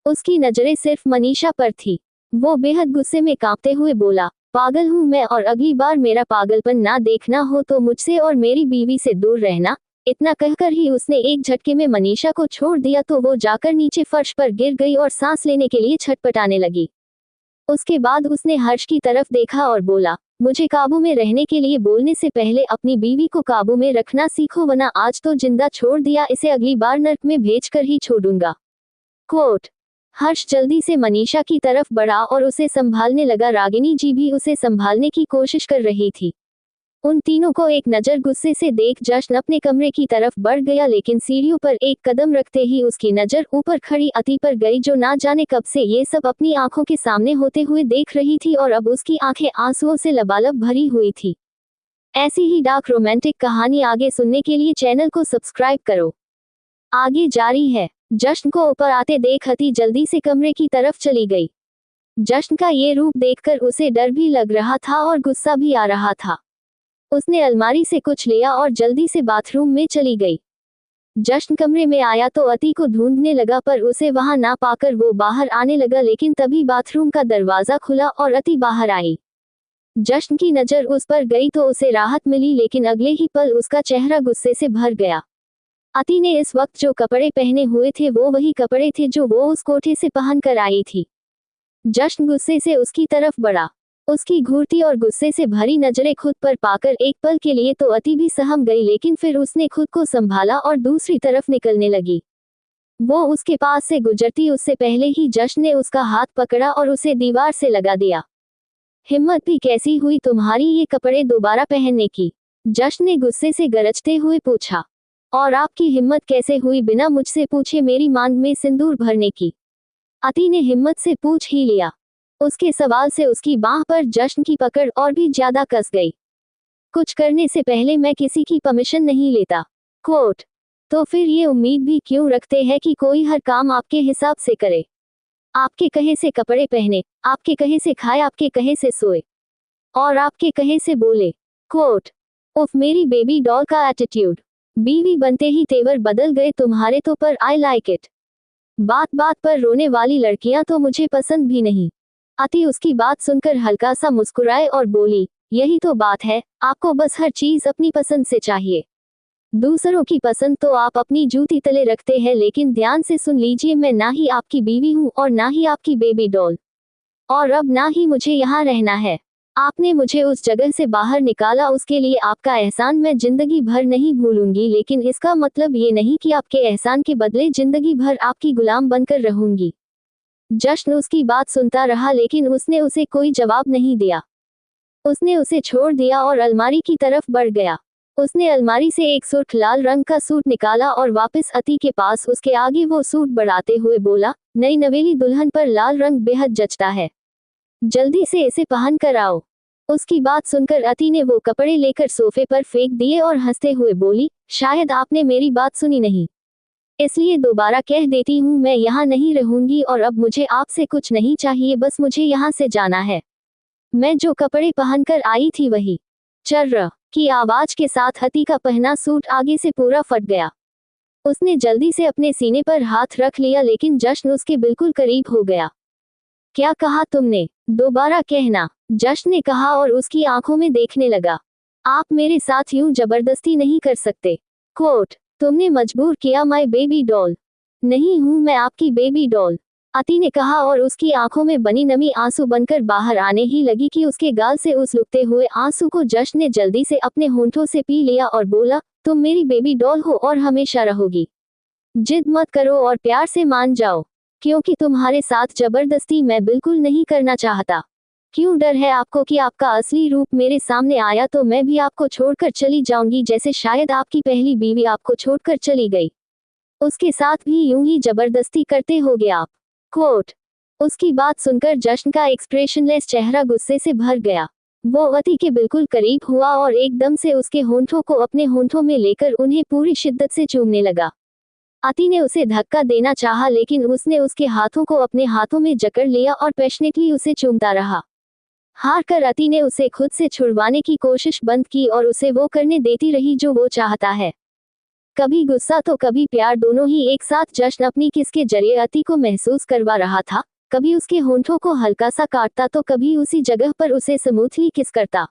उसकी नजरें सिर्फ मनीषा पर थी। वो बेहद गुस्से में कांपते हुए बोला, पागल हूं मैं और अगली बार मेरा पागलपन ना देखना हो तो मुझसे और मेरी बीवी से दूर रहना। इतना कहकर ही उसने एक झटके में मनीषा को छोड़ दिया तो वो जाकर नीचे फर्श पर गिर गई और सांस लेने के लिए छटपटाने लगी। उसके बाद उसने हर्ष की तरफ देखा और बोला, मुझे काबू में रहने के लिए बोलने से पहले अपनी बीवी को काबू में रखना सीखो वरना आज तो जिंदा छोड़ दिया इसे अगली बार नर्क में भेजकर ही छोड़ूंगा। कोट। हर्ष जल्दी से मनीषा की तरफ बढ़ा और उसे संभालने लगा। रागिनी जी भी उसे संभालने की कोशिश कर रही थी। उन तीनों को एक नजर गुस्से से देख जश्न अपने कमरे की तरफ बढ़ गया, लेकिन सीढ़ियों पर एक कदम रखते ही उसकी नजर ऊपर खड़ी अति पर गई जो ना जाने कब से ये सब अपनी आंखों के सामने होते हुए देख रही थी और अब उसकी आंखें आंसुओं से लबालब भरी हुई थी। ऐसी ही डार्क रोमांटिक कहानी आगे सुनने के लिए चैनल को सब्सक्राइब करो। आगे जारी है। जश्न को ऊपर आते देख अति जल्दी से कमरे की तरफ चली गई। जश्न का ये रूप देखकर उसे डर भी लग रहा था और गुस्सा भी आ रहा था। उसने अलमारी से कुछ लिया और जल्दी से बाथरूम में चली गई। जश्न कमरे में आया तो अति को ढूंढने लगा पर उसे वहां ना पाकर वो बाहर आने लगा, लेकिन तभी बाथरूम का दरवाजा खुला और अति बाहर आई। जश्न की नजर उस पर गई तो उसे राहत मिली, लेकिन अगले ही पल उसका चेहरा गुस्से से भर गया। अति ने इस वक्त जो कपड़े पहने हुए थे वो वही कपड़े थे जो वो उस कोठे से पहन कर आई थी। जश्न गुस्से से उसकी तरफ बढ़ा। उसकी घूरती और गुस्से से भरी नजरें खुद पर पाकर एक पल के लिए तो अति भी सहम गई, लेकिन फिर उसने खुद को संभाला और दूसरी तरफ निकलने लगी। वो उसके पास से गुजरती उससे पहले ही जश्न ने उसका हाथ पकड़ा और उसे दीवार से लगा दिया। हिम्मत भी कैसी हुई तुम्हारी ये कपड़े दोबारा पहनने की? जश्न ने गुस्से से गरजते हुए पूछा। और आपकी हिम्मत कैसे हुई बिना मुझसे पूछे मेरी मांग में सिंदूर भरने की? अति ने हिम्मत से पूछ ही लिया। उसके सवाल से उसकी बाह पर जश्न की पकड़ और भी ज्यादा कस गई। कुछ करने से पहले मैं किसी की परमिशन नहीं लेता। कोट। तो फिर ये उम्मीद भी क्यों रखते हैं कि कोई हर काम आपके हिसाब से करे? आपके कहे से कपड़े पहने, आपके कहे से खाए, आपके कहे से सोए और आपके कहे से बोले। कोट। उफ, मेरी बेबी डॉल का एटीट्यूड। बीवी बनते ही तेवर बदल गए तुम्हारे तो, पर आई लाइक इट। बात बात पर रोने वाली लड़कियां तो मुझे पसंद भी नहीं। अति उसकी बात सुनकर हल्का सा मुस्कुराए और बोली, यही तो बात है, आपको बस हर चीज अपनी पसंद से चाहिए। दूसरों की पसंद तो आप अपनी जूती तले रखते हैं, लेकिन ध्यान से सुन लीजिए, मैं ना ही आपकी बीवी हूँ और ना ही आपकी बेबी डॉल, और अब ना ही मुझे यहाँ रहना है। आपने मुझे उस जगह से बाहर निकाला, उसके लिए आपका एहसान मैं जिंदगी भर नहीं भूलूंगी, लेकिन इसका मतलब ये नहीं कि आपके एहसान के बदले जिंदगी भर आपकी गुलाम बनकर रहूंगी। जश्न उसकी बात सुनता रहा, लेकिन उसने उसे कोई जवाब नहीं दिया। उसने उसे छोड़ दिया और अलमारी की तरफ बढ़ गया। उसने अलमारी से एक सुर्ख लाल रंग का सूट निकाला और वापस अति के पास उसके आगे वो सूट बढ़ाते हुए बोला, नई नवेली दुल्हन पर लाल रंग बेहद जचता है, जल्दी से इसे पहन कर आओ। उसकी बात सुनकर अति ने वो कपड़े लेकर सोफे पर फेंक दिए और हंसते हुए बोली, शायद आपने मेरी बात सुनी नहीं, इसलिए दोबारा कह देती हूँ, मैं यहाँ नहीं रहूंगी और अब मुझे आपसे कुछ नहीं चाहिए, बस मुझे यहाँ से जाना है। मैं जो कपड़े पहनकर आई थी वही। चर्र की आवाज के साथ अति का पहना सूट आगे से पूरा फट गया। उसने जल्दी से अपने सीने पर हाथ रख लिया, लेकिन जश्न उसके बिल्कुल करीब हो गया। क्या कहा तुमने? दोबारा कहना, जश्न ने कहा और उसकी आंखों में देखने लगा। आप मेरे साथ यूं जबरदस्ती नहीं कर सकते। कोट। तुमने मजबूर किया माय बेबी डॉल। नहीं हूं मैं आपकी बेबी डॉल, अति ने कहा और उसकी आंखों में बनी नमी आंसू बनकर बाहर आने ही लगी कि उसके गाल से उस लुकते हुए आंसू को जश्न ने जल्दी से अपने होंठों से पी लिया और बोला, तुम मेरी बेबी डॉल हो और हमेशा रहोगी। जिद मत करो और प्यार से मान जाओ, क्योंकि तुम्हारे साथ जबरदस्ती मैं बिल्कुल नहीं करना चाहता। क्यों डर है आपको कि आपका असली रूप मेरे सामने आया तो मैं भी आपको छोड़कर चली जाऊंगी, जैसे शायद आपकी पहली बीवी आपको छोड़कर चली गई। उसके साथ भी यूं ही जबरदस्ती करते होगे आप। कोट। उसकी बात सुनकर जश्न का एक्सप्रेशनलेस चेहरा गुस्से से भर गया। वो अति के बिल्कुल करीब हुआ और एकदम से उसके होंठों को अपने होंठों में लेकर उन्हें पूरी शिद्दत से चूमने लगा। अति ने उसे धक्का देना चाहा, लेकिन उसने उसके हाथों को अपने हाथों में जकड़ लिया और पैशनेटली उसे चूमता रहा। हार कर अति ने उसे खुद से छुड़वाने की कोशिश बंद की और उसे वो करने देती रही जो वो चाहता है। कभी गुस्सा तो कभी प्यार, दोनों ही एक साथ। जश्न अपनी किस के जरिए अति को महसूस करवा रहा था, कभी उसके होंठों को हल्का सा काटता तो कभी उसी जगह पर उसे स्मूथली किस करता।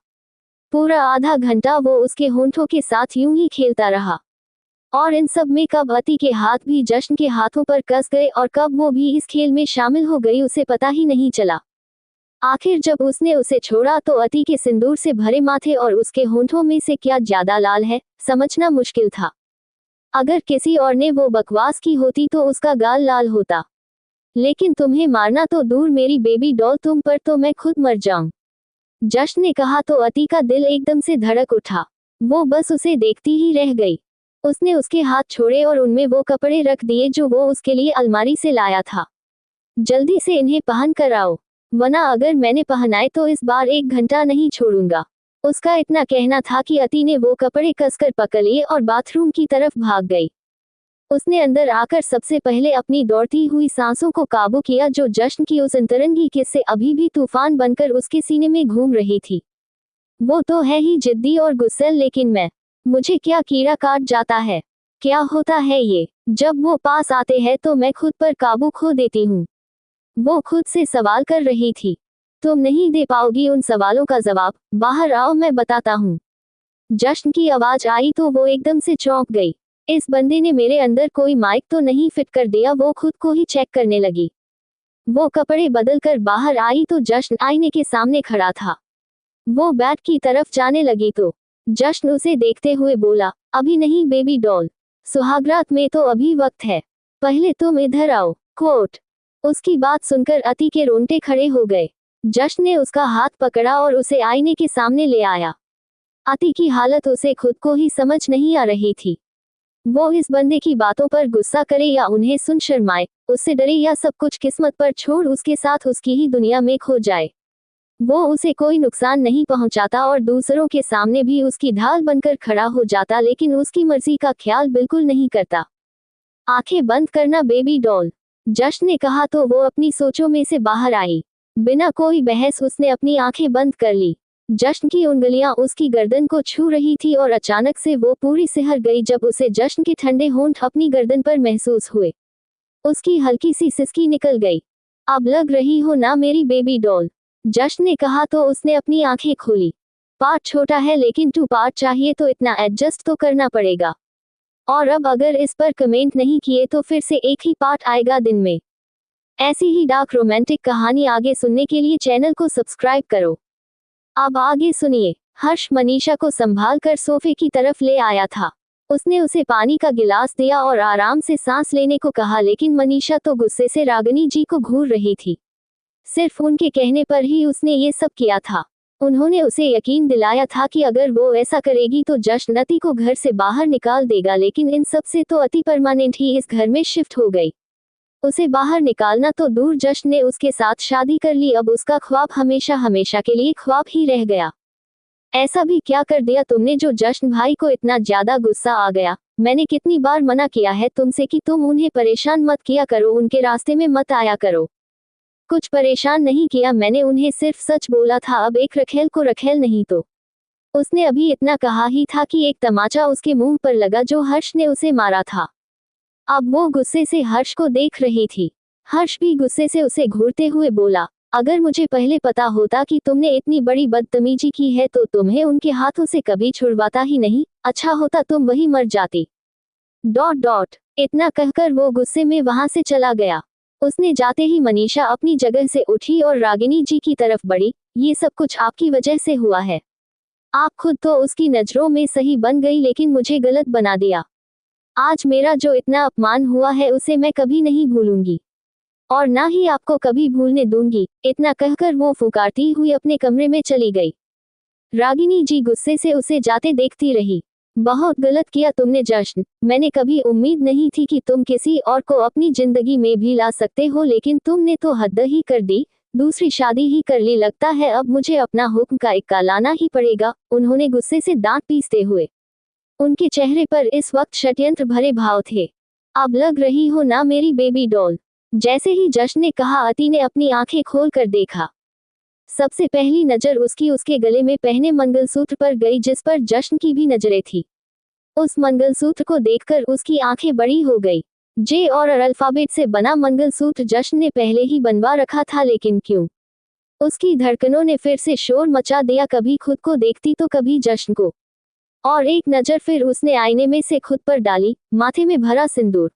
पूरा आधा घंटा वो उसके होंठों के साथ यूं ही खेलता रहा। और इन सब में कब अति के हाथ भी जश्न के हाथों पर कस गए और कब वो भी इस खेल में शामिल हो गई, उसे पता ही नहीं चला। आखिर जब उसने उसे छोड़ा तो अति के सिंदूर से भरे माथे और उसके होंठों में से क्या ज्यादा लाल है, समझना मुश्किल था। अगर किसी और ने वो बकवास की होती तो उसका गाल लाल होता, लेकिन तुम्हें मारना तो दूर मेरी बेबी डॉल, तुम पर तो मैं खुद मर जाऊं। जश्न ने कहा तो अति का दिल एकदम से धड़क उठा। वो बस उसे देखती ही रह गई। उसने उसके हाथ छोड़े और उनमें वो कपड़े रख दिए जो वो उसके लिए अलमारी से लाया था। जल्दी से इन्हें पहन कर आओ, वरना अगर मैंने पहनाए तो इस बार 1 घंटा नहीं छोड़ूंगा। उसका इतना कहना था कि अति ने वो कपड़े कसकर पकड़ लिए और बाथरूम की तरफ भाग गई। उसने अंदर आकर सबसे पहले अपनी दौड़ती हुई सांसों को काबू किया जो जश्न की उस अंतरंगी किस से अभी भी तूफान बनकर उसके सीने में घूम रही थी। वो तो है ही जिद्दी और गुस्सैल, लेकिन मुझे क्या कीड़ा काट जाता है। क्या होता है ये, जब वो पास आते हैं तो मैं खुद पर काबू खो देती हूँ। वो खुद से सवाल कर रही थी। तुम नहीं दे पाओगी उन सवालों का जवाब, बाहर आओ मैं बताता हूँ। जश्न की आवाज आई तो वो एकदम से चौंक गई। इस बंदे ने मेरे अंदर कोई माइक तो नहीं फिट कर दिया। वो खुद को ही चेक करने लगी। वो कपड़े बदल कर बाहर आई तो जश्न आईने के सामने खड़ा था। वो बैट की तरफ जाने लगी तो जश्न उसे देखते हुए बोला, अभी नहीं बेबी डॉल, सुहागरात में तो अभी वक्त है, पहले तुम इधर आओ। कोट। उसकी बात सुनकर अति के रोंगटे खड़े हो गए। जश्न ने उसका हाथ पकड़ा और उसे आईने के सामने ले आया। अति की हालत उसे खुद को ही समझ नहीं आ रही थी। वो इस बंदे की बातों पर गुस्सा करे या उन्हें सुन शर्माए, उससे डरे या सब कुछ किस्मत पर छोड़ उसके साथ उसकी ही दुनिया में खो जाए। वो उसे कोई नुकसान नहीं पहुंचाता और दूसरों के सामने भी उसकी ढाल बनकर खड़ा हो जाता, लेकिन उसकी मर्जी का ख्याल बिल्कुल नहीं करता। आंखें बंद करना बेबी डॉल, जश्न ने कहा तो वो अपनी सोचों में से बाहर आई। बिना कोई बहस उसने अपनी आंखें बंद कर ली। जश्न की उंगलियां उसकी गर्दन को छू रही थी और अचानक से वो पूरी सिहर गई जब उसे जश्न के ठंडे होंठ अपनी गर्दन पर महसूस हुए। उसकी हल्की सी सिसकी निकल गई। अब लग रही हो ना मेरी बेबी डॉल, जश्न ने कहा तो उसने अपनी आंखें खोली। पार्ट छोटा है लेकिन 2 पार्ट चाहिए तो इतना एडजस्ट तो करना पड़ेगा। और अब अगर इस पर कमेंट नहीं किए तो फिर से एक ही पार्ट आएगा दिन में। ऐसी ही डार्क रोमांटिक कहानी आगे सुनने के लिए चैनल को सब्सक्राइब करो। अब आगे सुनिए। हर्ष मनीषा को संभाल कर सोफे की तरफ ले आया था। उसने उसे पानी का गिलास दिया और आराम से सांस लेने को कहा, लेकिन मनीषा तो गुस्से से रागिनी जी को घूर रही थी। सिर्फ उनके कहने पर ही उसने ये सब किया था। उन्होंने उसे यकीन दिलाया था कि अगर वो ऐसा करेगी तो जश्न अति को घर से बाहर निकाल देगा, लेकिन इन सब से तो अति परमानेंट ही इस घर में शिफ्ट हो गई। उसे बाहर निकालना तो दूर, जश्न ने उसके साथ शादी कर ली। अब उसका ख्वाब हमेशा हमेशा के लिए ख्वाब ही रह गया। ऐसा भी क्या कर दिया तुमने जो जश्न भाई को इतना ज्यादा गुस्सा आ गया। मैंने कितनी बार मना किया है तुमसे कि तुम उन्हें परेशान मत किया करो, उनके रास्ते में मत आया करो। कुछ परेशान नहीं किया मैंने उन्हें, सिर्फ सच बोला था। अब एक रखेल को रखेल नहीं तो। उसने अभी इतना कहा ही था कि एक तमाचा उसके मुंह पर लगा जो हर्ष ने उसे मारा था। अब वो गुस्से से हर्ष को देख रही थी। हर्ष भी गुस्से से उसे घूरते हुए बोला, अगर मुझे पहले पता होता कि तुमने इतनी बड़ी बदतमीजी की है तो तुम्हें उनके हाथों से कभी छुड़वाता ही नहीं। अच्छा होता तुम वही मर जाती। ... इतना कहकर वो गुस्से में वहां से चला गया। उसने जाते ही मनीषा अपनी जगह से उठी और रागिनी जी की तरफ बढ़ी। ये सब कुछ आपकी वजह से हुआ है। आप खुद तो उसकी नजरों में सही बन गई लेकिन मुझे गलत बना दिया। आज मेरा जो इतना अपमान हुआ है उसे मैं कभी नहीं भूलूंगी और ना ही आपको कभी भूलने दूंगी। इतना कहकर वो फुकारती हुई अपने कमरे में चली गई। रागिनी जी गुस्से से उसे जाते देखती रही। बहुत गलत किया तुमने जश्न, मैंने कभी उम्मीद नहीं थी कि तुम किसी और को अपनी जिंदगी में भी ला सकते हो, लेकिन तुमने तो हद ही कर दी। दूसरी शादी ही कर ली लगता है। अब मुझे अपना हुक्म का इक्का लाना ही पड़ेगा। उन्होंने गुस्से से दांत पीसते हुए। उनके चेहरे पर इस वक्त षड्यंत्र भरे भाव थे। अब लग रही हो ना मेरी बेबी डॉल। जैसे ही जश्न ने कहा अति ने अपनी आंखें खोल कर देखा। सबसे पहली नजर उसके गले में पहने मंगलसूत्र पर गई जिस पर जश्न की भी नजरें थी। उस मंगलसूत्र को देखकर उसकी आंखें बड़ी हो गई। जे और अल्फाबेट से बना मंगलसूत्र जश्न ने पहले ही बनवा रखा था, लेकिन क्यों? उसकी धड़कनों ने फिर से शोर मचा दिया, कभी खुद को देखती तो कभी जश्न को। और एक नजर फिर उसने आईने में से खुद पर डाली, माथे में भरा सिंदूर,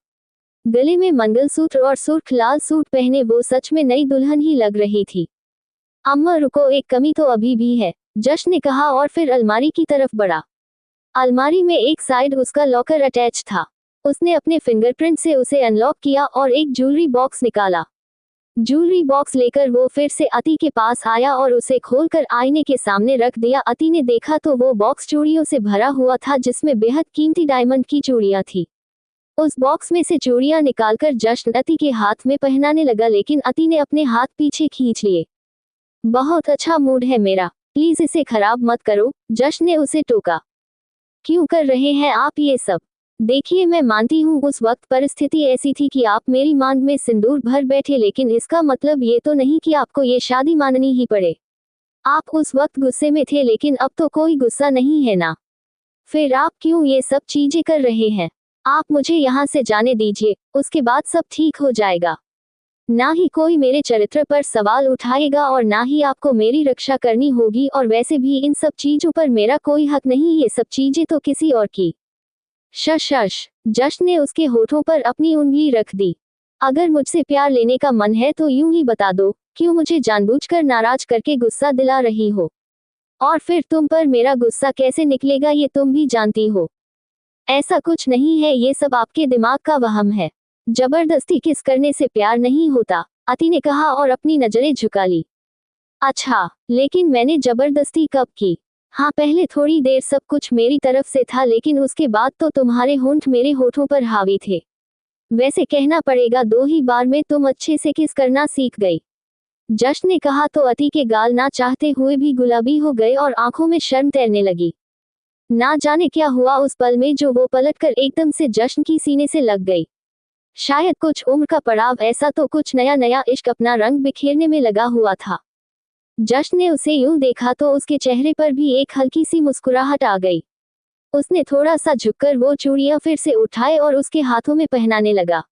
गले में मंगलसूत्र और सुर्ख लाल सूट पहने वो सच में नई दुल्हन ही लग रही थी। अम्मा रुको, एक कमी तो अभी भी है, जश्न ने कहा और फिर अलमारी की तरफ बढ़ा। अलमारी में एक साइड उसका लॉकर अटैच था। उसने अपने फिंगरप्रिंट से उसे अनलॉक किया और एक ज्वेलरी बॉक्स निकाला। ज्वेलरी बॉक्स लेकर वो फिर से अति के पास आया और उसे खोलकर आईने के सामने रख दिया। अति ने देखा तो वो बॉक्स चूड़ियों से भरा हुआ था, जिसमें बेहद कीमती डायमंड की चूड़ियां थी। उस बॉक्स में से चूड़ियां निकालकर जश्न अति के हाथ में पहनाने लगा, लेकिन अति ने अपने हाथ पीछे खींच लिए। बहुत अच्छा मूड है मेरा, प्लीज इसे खराब मत करो, जश्न ने उसे टोका। क्यों कर रहे हैं आप ये सब? देखिए, मैं मानती हूँ उस वक्त परिस्थिति ऐसी थी कि आप मेरी मांग में सिंदूर भर बैठे, लेकिन इसका मतलब ये तो नहीं कि आपको ये शादी माननी ही पड़े। आप उस वक्त गुस्से में थे, लेकिन अब तो कोई गुस्सा नहीं है ना? फिर आप क्यों ये सब चीजें कर रहे हैं? आप मुझे यहाँ से जाने दीजिए, उसके बाद सब ठीक हो जाएगा। ना ही कोई मेरे चरित्र पर सवाल उठाएगा और ना ही आपको मेरी रक्षा करनी होगी, और वैसे भी इन सब चीजों पर मेरा कोई हक नहीं, ये सब चीजें तो किसी और की। शश, जश्न ने उसके होठों पर अपनी उंगली रख दी। अगर मुझसे प्यार लेने का मन है तो यूं ही बता दो, क्यों मुझे जानबूझकर नाराज करके गुस्सा दिला रही हो? और फिर तुम पर मेरा गुस्सा कैसे निकलेगा ये तुम भी जानती हो। ऐसा कुछ नहीं है, ये सब आपके दिमाग का वहम है। जबरदस्ती किस करने से प्यार नहीं होता, अति ने कहा और अपनी नजरें झुका ली। अच्छा, लेकिन मैंने जबरदस्ती कब की? हाँ, पहले थोड़ी देर सब कुछ मेरी तरफ से था, लेकिन उसके बाद तो तुम्हारे होंठ मेरे होठों पर हावी थे। वैसे कहना पड़ेगा 2 ही बार में तुम अच्छे से किस करना सीख गई। जश्न ने कहा तो अति के गाल ना चाहते हुए भी गुलाबी हो गए और आंखों में शर्म तैरने लगी। ना जाने क्या हुआ उस पल में जो वो पलटकर एकदम से जश्न की सीने से लग गई। शायद कुछ उम्र का पड़ाव, ऐसा तो कुछ नया नया इश्क अपना रंग बिखेरने में लगा हुआ था। जश्न ने उसे यूं देखा तो उसके चेहरे पर भी एक हल्की सी मुस्कुराहट आ गई। उसने थोड़ा सा झुककर वो चूड़ियां फिर से उठाए और उसके हाथों में पहनाने लगा।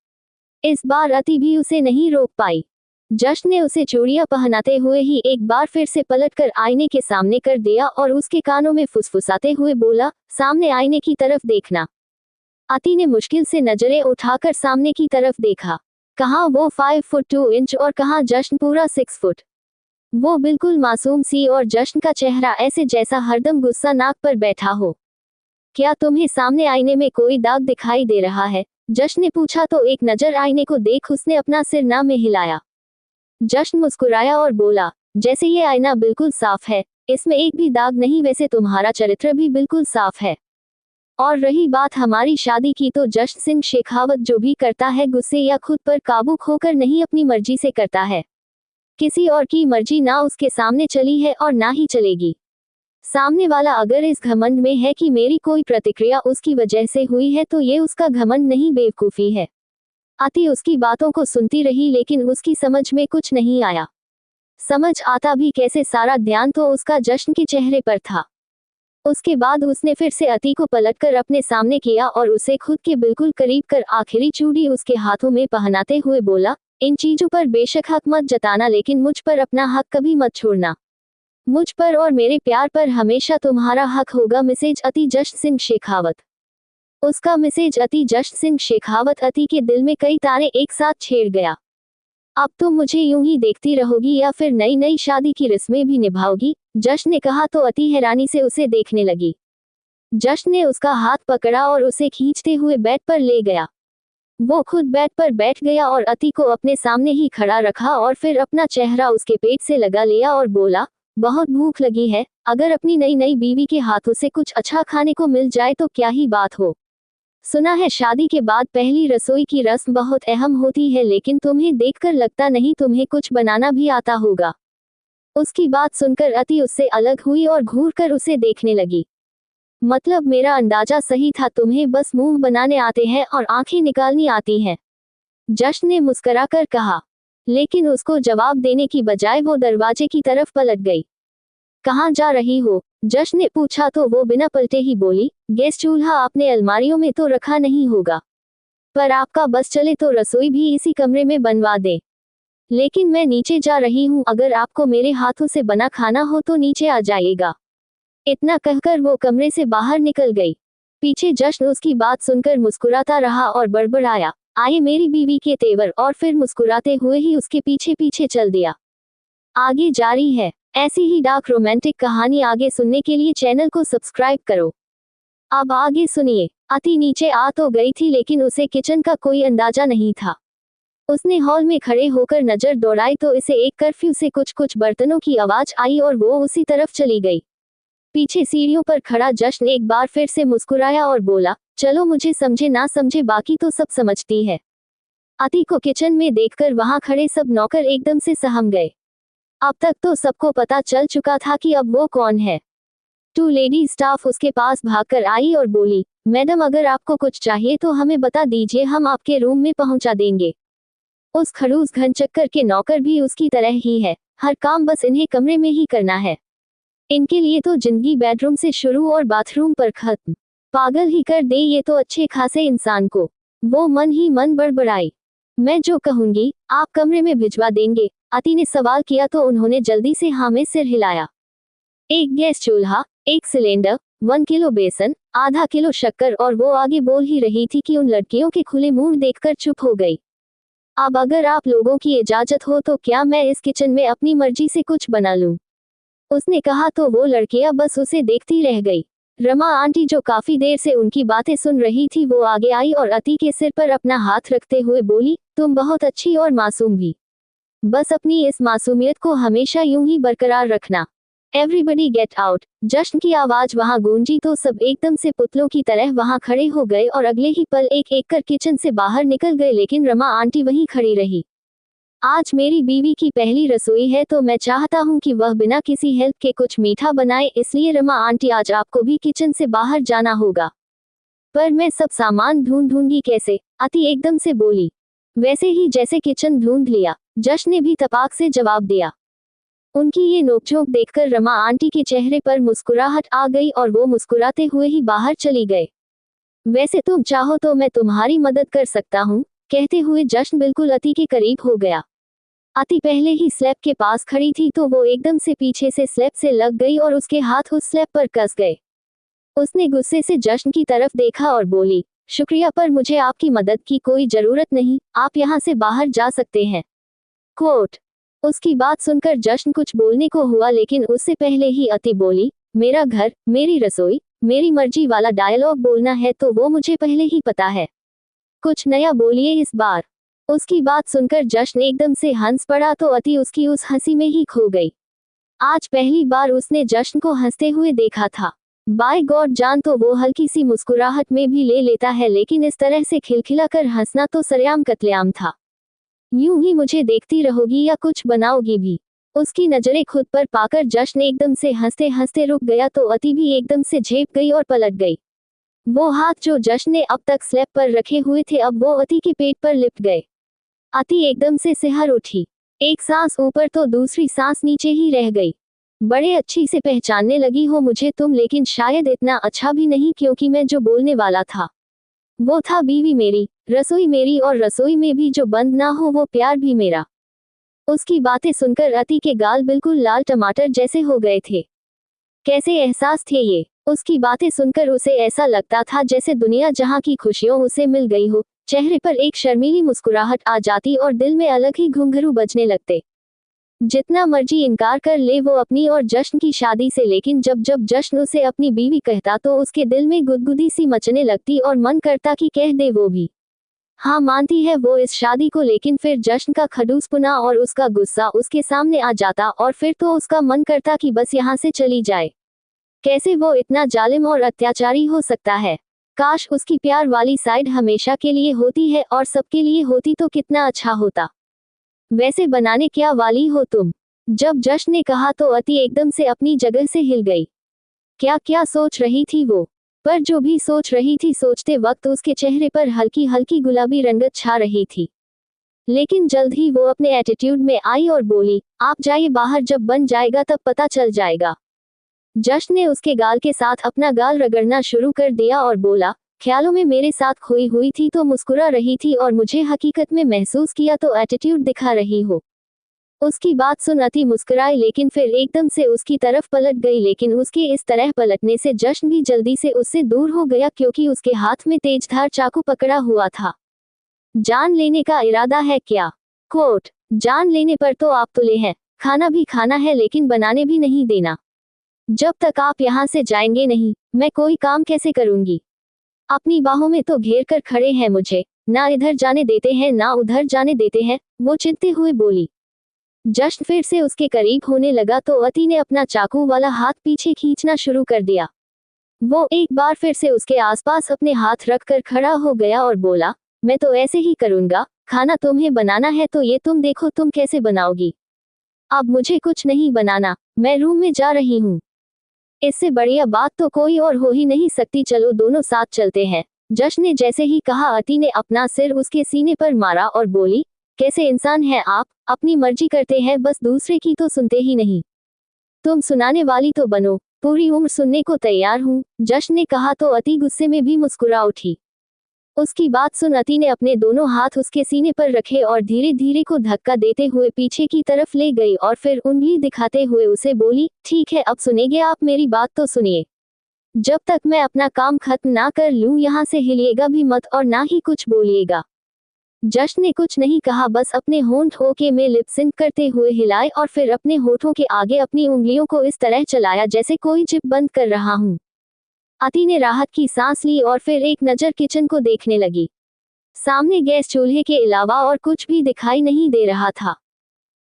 इस बार अति भी उसे नहीं रोक पाई। जश्न ने उसे चूड़ियां पहनाते हुए ही एक बार फिर से पलटकर आईने के सामने कर दिया और उसके कानों में फुसफुसाते हुए बोला, सामने आईने की तरफ देखना। अति ने मुश्किल से नजरें उठाकर सामने की तरफ देखा। कहाँ वो 5 फुट 2 इंच और कहाँ जश्न पूरा 6 फुट। वो बिल्कुल मासूम सी और जश्न का चेहरा ऐसे जैसा हरदम गुस्सा नाक पर बैठा हो। क्या तुम्हें सामने आईने में कोई दाग दिखाई दे रहा है? जश्न ने पूछा तो एक नजर आईने को देख उसने अपना सिर ना में हिलाया। जश्न मुस्कुराया और बोला, जैसे ये आईना बिल्कुल साफ है, इसमें एक भी दाग नहीं, वैसे तुम्हारा चरित्र भी बिल्कुल साफ है। और रही बात हमारी शादी की, तो जश्न सिंह शेखावत जो भी करता है गुस्से या खुद पर काबू खोकर नहीं, अपनी मर्जी से करता है। किसी और की मर्जी ना उसके सामने चली है और ना ही चलेगी। सामने वाला अगर इस घमंड में है कि मेरी कोई प्रतिक्रिया उसकी वजह से हुई है, तो ये उसका घमंड नहीं, बेवकूफी है। अति उसकी बातों को सुनती रही, लेकिन उसकी समझ में कुछ नहीं आया। समझ आता भी कैसे, सारा ध्यान तो उसका जश्न के चेहरे पर था। उसके बाद उसने फिर से अति को पलटकर अपने सामने किया और उसे खुद के बिल्कुल करीब कर आखिरी चूड़ी उसके हाथों में पहनाते हुए बोला, इन चीजों पर बेशक हक मत जताना, लेकिन मुझ पर अपना हक कभी मत छोड़ना। मुझ पर और मेरे प्यार पर हमेशा तुम्हारा हक होगा। मैसेज अति जश्न सिंह शेखावत। उसका मैसेज अति जश्न सिंह शेखावत। अति के दिल में कई तारे एक साथ छेड़ गया। अब तुम मुझे यूं ही देखती रहोगी या फिर नई नई शादी की रस्में भी निभाओगी? जश्न ने कहा तो अति हैरानी से उसे देखने लगी। जश्न ने उसका हाथ पकड़ा और उसे खींचते हुए बेड पर ले गया। वो खुद बेड पर बैठ गया और अति को अपने सामने ही खड़ा रखा और फिर अपना चेहरा उसके पेट से लगा लिया और बोला, बहुत भूख लगी है, अगर अपनी नई नई बीवी के हाथों से कुछ अच्छा खाने को मिल जाए तो क्या ही बात हो। सुना है शादी के बाद पहली रसोई की रस्म बहुत अहम होती है, लेकिन तुम्हें देखकर लगता नहीं तुम्हें कुछ बनाना भी आता होगा। उसकी बात सुनकर अति उससे अलग हुई और घूर कर उसे देखने लगी। मतलब मेरा अंदाजा सही था, तुम्हें बस मुंह बनाने आते हैं और आंखें निकालनी आती हैं। जश्न ने मुस्कुराकर कहा, लेकिन उसको जवाब देने की बजाय वो दरवाजे की तरफ पलट गई। कहाँ जा रही हो? जश्न ने पूछा तो वो बिना पलटे ही बोली, गैस चूल्हा आपने अलमारियों में तो रखा नहीं होगा, पर आपका बस चले तो रसोई भी इसी कमरे में बनवा दे। लेकिन मैं नीचे जा रही हूँ, अगर आपको मेरे हाथों से बना खाना हो तो नीचे आ जाइएगा। इतना कहकर वो कमरे से बाहर निकल गई। पीछे जश्न उसकी बात सुनकर मुस्कुराता रहा और बड़बड़ाया, आए मेरी बीवी के तेवर, और फिर मुस्कुराते हुए ही उसके पीछे पीछे चल दिया। आगे जारी है। ऐसी ही डार्क रोमांटिक कहानी आगे सुनने के लिए चैनल को सब्सक्राइब करो। अब आगे सुनिए। अति नीचे आ तो गई थी लेकिन उसे किचन का कोई अंदाजा नहीं था। उसने हॉल में खड़े होकर नजर दौड़ाई तो इसे एक कर्फ्यू से कुछ कुछ बर्तनों की आवाज आई और वो उसी तरफ चली गई। पीछे सीढ़ियों पर खड़ा जश्न एक बार फिर से मुस्कुराया और बोला, चलो मुझे समझे ना समझे बाकी तो सब समझती है। अति को किचन में देखकर वहां खड़े सब नौकर एकदम से सहम गए। अब तक तो सबको पता चल चुका था कि अब वो कौन है। 2 लेडी स्टाफ उसके पास भागकर आई और बोली, मैडम अगर आपको कुछ चाहिए तो हमें बता दीजिए, हम आपके रूम में पहुंचा देंगे। उस खड़ूस घनचक्कर के नौकर भी उसकी तरह ही है, हर काम बस इन्हें कमरे में ही करना है। इनके लिए तो जिंदगी बेडरूम से शुरू और बाथरूम पर खत्म। पागल ही कर दे ये तो अच्छे खासे इंसान को। वो मन ही मन बड़बड़ाई, मैं जो कहूंगी आप कमरे में भिजवा देंगे? अति ने सवाल किया तो उन्होंने जल्दी से हाँ में सिर हिलाया। 1 गैस चूल्हा, 1 सिलेंडर, 1 किलो बेसन, आधा किलो शक्कर, और वो आगे बोल ही रही थी कि उन लड़कियों के खुले मुंह देखकर चुप हो गई। अब अगर आप लोगों की इजाजत हो तो क्या मैं इस किचन में अपनी मर्जी से कुछ बना लूं? उसने कहा तो वो लड़कियां बस उसे देखती रह गई। रमा आंटी जो काफी देर से उनकी बातें सुन रही थी वो आगे आई और अति के सिर पर अपना हाथ रखते हुए बोली, तुम बहुत अच्छी और मासूम भी। बस अपनी इस मासूमियत को हमेशा यूं ही बरकरार रखना। Everybody get out. जश्न की आवाज वहां गूंजी तो सब एकदम से पुतलों की तरह वहां खड़े हो गए और अगले ही पल एक एक कर किचन से बाहर निकल गए, लेकिन रमा आंटी वहीं खड़ी रही। आज मेरी बीवी की पहली रसोई है तो मैं चाहता हूँ कि वह बिना किसी हेल्प के कुछ मीठा बनाए, इसलिए रमा आंटी आज आपको भी किचन से बाहर जाना होगा। पर मैं सब सामान ढूंढूंगी कैसे? अति एकदम से बोली। वैसे ही जैसे किचन ढूंढ लिया, जश्न ने भी तपाक से जवाब दिया। उनकी ये नोकझोंक देखकर रमा आंटी के चेहरे पर मुस्कुराहट आ गई और वो मुस्कुराते हुए ही बाहर चली गए। वैसे तुम चाहो तो मैं तुम्हारी मदद कर सकता हूँ, कहते हुए जश्न बिल्कुल अति के करीब हो गया। अति पहले ही स्लैब के पास खड़ी थी तो वो एकदम से पीछे से स्लैब से लग गई और उसके हाथ उस स्लैब पर कस गए। उसने गुस्से से जश्न की तरफ देखा और बोली, शुक्रिया पर मुझे आपकी मदद की कोई जरूरत नहीं, आप यहाँ से बाहर जा सकते हैं। कोट। उसकी बात सुनकर जश्न कुछ बोलने को हुआ लेकिन उससे पहले ही अति बोली, मेरा घर, मेरी रसोई, मेरी मर्जी वाला डायलॉग बोलना है तो वो मुझे पहले ही पता है। कुछ नया बोलिए इस बार। उसकी बात सुनकर जश्न एकदम से हंस पड़ा तो अति उसकी उस हंसी में ही खो गई। आज पहली बार उसने जश्न को हंसते हुए देखा था। बाय गॉड जान तो वो हल्की सी मुस्कुराहट में भी ले लेता है, लेकिन इस तरह से खिलखिलाकर हंसना तो सरेआम कत्लेआम था। यूं ही मुझे देखती रहोगी या कुछ बनाओगी भी? उसकी नजरें खुद पर पाकर जश्न एकदम से हंसते हंसते रुक गया तो अति भी एकदम से झेप गई और पलट गई। वो हाथ जो जश्न ने अब तक स्लैब पर रखे हुए थे अब वो अति के पेट पर लिपट गए। अति एकदम से सिहर उठी। एक सांस ऊपर तो दूसरी सांस नीचे ही रह गई। बड़े अच्छी से पहचानने लगी हो मुझे तुम, लेकिन शायद इतना अच्छा भी नहीं क्योंकि मैं जो बोलने वाला था वो था बीवी मेरी, रसोई मेरी, और रसोई में भी जो बंद ना हो वो प्यार भी मेरा। उसकी बातें सुनकर अति के गाल बिल्कुल लाल टमाटर जैसे हो गए थे। कैसे एहसास थे ये? उसकी बातें सुनकर उसे ऐसा लगता था जैसे दुनिया जहां की खुशियों उसे मिल गई हो। चेहरे पर एक शर्मीली मुस्कुराहट आ जाती और दिल में अलग ही घुंघरू बजने लगते। जितना मर्जी इनकार कर ले वो अपनी और जश्न की शादी से, लेकिन जब जब जश्न उसे अपनी बीवी कहता तो उसके दिल में गुदगुदी सी मचने लगती और मन करता कि कह दे वो भी हाँ मानती है वो इस शादी को, लेकिन फिर जश्न का खड़ूसपना और उसका गुस्सा उसके सामने आ जाता और फिर तो उसका मन करता कि बस यहाँ से चली जाए। कैसे वो इतना जालिम और अत्याचारी हो सकता है? काश उसकी प्यार वाली साइड हमेशा के लिए होती है और सबके लिए होती तो कितना अच्छा होता। वैसे बनाने क्या वाली हो तुम? जब जश्न ने कहा तो अति एकदम से अपनी जगह से हिल गई। क्या क्या सोच रही थी वो? पर जो भी सोच रही थी सोचते वक्त उसके चेहरे पर हल्की हल्की गुलाबी रंगत छा रही थी। लेकिन जल्द ही वो अपने एटीट्यूड में आई और बोली, आप जाइए बाहर, जब बन जाएगा तब पता चल जाएगा। जश्न ने उसके गाल के साथ अपना गाल रगड़ना शुरू कर दिया और बोला, ख्यालों में मेरे साथ खोई हुई थी तो मुस्कुरा रही थी और मुझे हकीकत में महसूस किया तो एटीट्यूड दिखा रही हो। उसकी बात सुन अति मुस्कुराई लेकिन फिर एकदम से उसकी तरफ पलट गई, लेकिन उसके इस तरह पलटने से जश्न भी जल्दी से उससे दूर हो गया क्योंकि उसके हाथ में तेजधार चाकू पकड़ा हुआ था। जान लेने का इरादा है क्या? कोट, जान लेने पर तो आप तुले हैं, खाना भी खाना है लेकिन बनाने भी नहीं देना। जब तक आप यहाँ से जाएंगे नहीं, मैं कोई काम कैसे करूंगी? अपनी बाहों में तो घेर कर खड़े हैं मुझे, ना इधर जाने देते हैं ना उधर जाने देते हैं, वो चिढ़ते हुए बोली। जश्न फिर से उसके करीब होने लगा तो अति ने अपना चाकू वाला हाथ पीछे खींचना शुरू कर दिया। वो एक बार फिर से उसके आसपास अपने हाथ रखकर खड़ा हो गया और बोला, मैं तो ऐसे ही करूंगा, खाना तुम्हें बनाना है तो ये तुम देखो तुम कैसे बनाओगी। अब मुझे कुछ नहीं बनाना, मैं रूम में जा रही हूँ। इससे बढ़िया बात तो कोई और हो ही नहीं सकती, चलो दोनों साथ चलते हैं। जश्न ने जैसे ही कहा अति ने अपना सिर उसके सीने पर मारा और बोली, कैसे इंसान हैं आप, अपनी मर्जी करते हैं बस दूसरे की तो सुनते ही नहीं। तुम सुनाने वाली तो बनो, पूरी उम्र सुनने को तैयार हूँ। जश्न ने कहा तो अति गुस्से में भी मुस्कुरा उठी। उसकी बात सुन अति ने अपने दोनों हाथ उसके सीने पर रखे और धीरे धीरे को धक्का देते हुए पीछे की तरफ ले गई और फिर उंगली दिखाते हुए उसे बोली, ठीक है अब सुनेंगे आप मेरी बात तो सुनिए। जब तक मैं अपना काम खत्म ना कर लूं यहाँ से हिलिएगा भी मत और ना ही कुछ बोलिएगा। जश्न ने कुछ नहीं कहा, बस अपने होंठ ओके में लिप सिंक करते हुए हिलाए और फिर अपने होठों के आगे अपनी उंगलियों को इस तरह चलाया जैसे कोई जिप बंद कर रहा हूं। अति ने राहत की सांस ली और फिर एक नजर किचन को देखने लगी। सामने गैस चूल्हे के अलावा और कुछ भी दिखाई नहीं दे रहा था।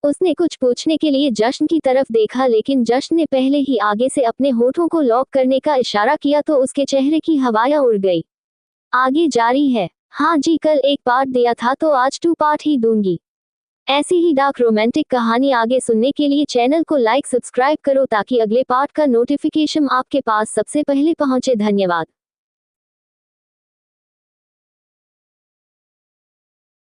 उसने कुछ पूछने के लिए जश्न की तरफ देखा लेकिन जश्न ने पहले ही आगे से अपने होठों को लॉक करने का इशारा किया तो उसके चेहरे की हवाएं उड़ गई। आगे जारी है। हाँ जी, कल एक पार्ट दिया था तो आज 2 पार्ट ही दूंगी। ऐसी ही डार्क रोमांटिक कहानी आगे सुनने के लिए चैनल को लाइक सब्सक्राइब करो ताकि अगले पार्ट का नोटिफिकेशन आपके पास सबसे पहले पहुंचे। धन्यवाद।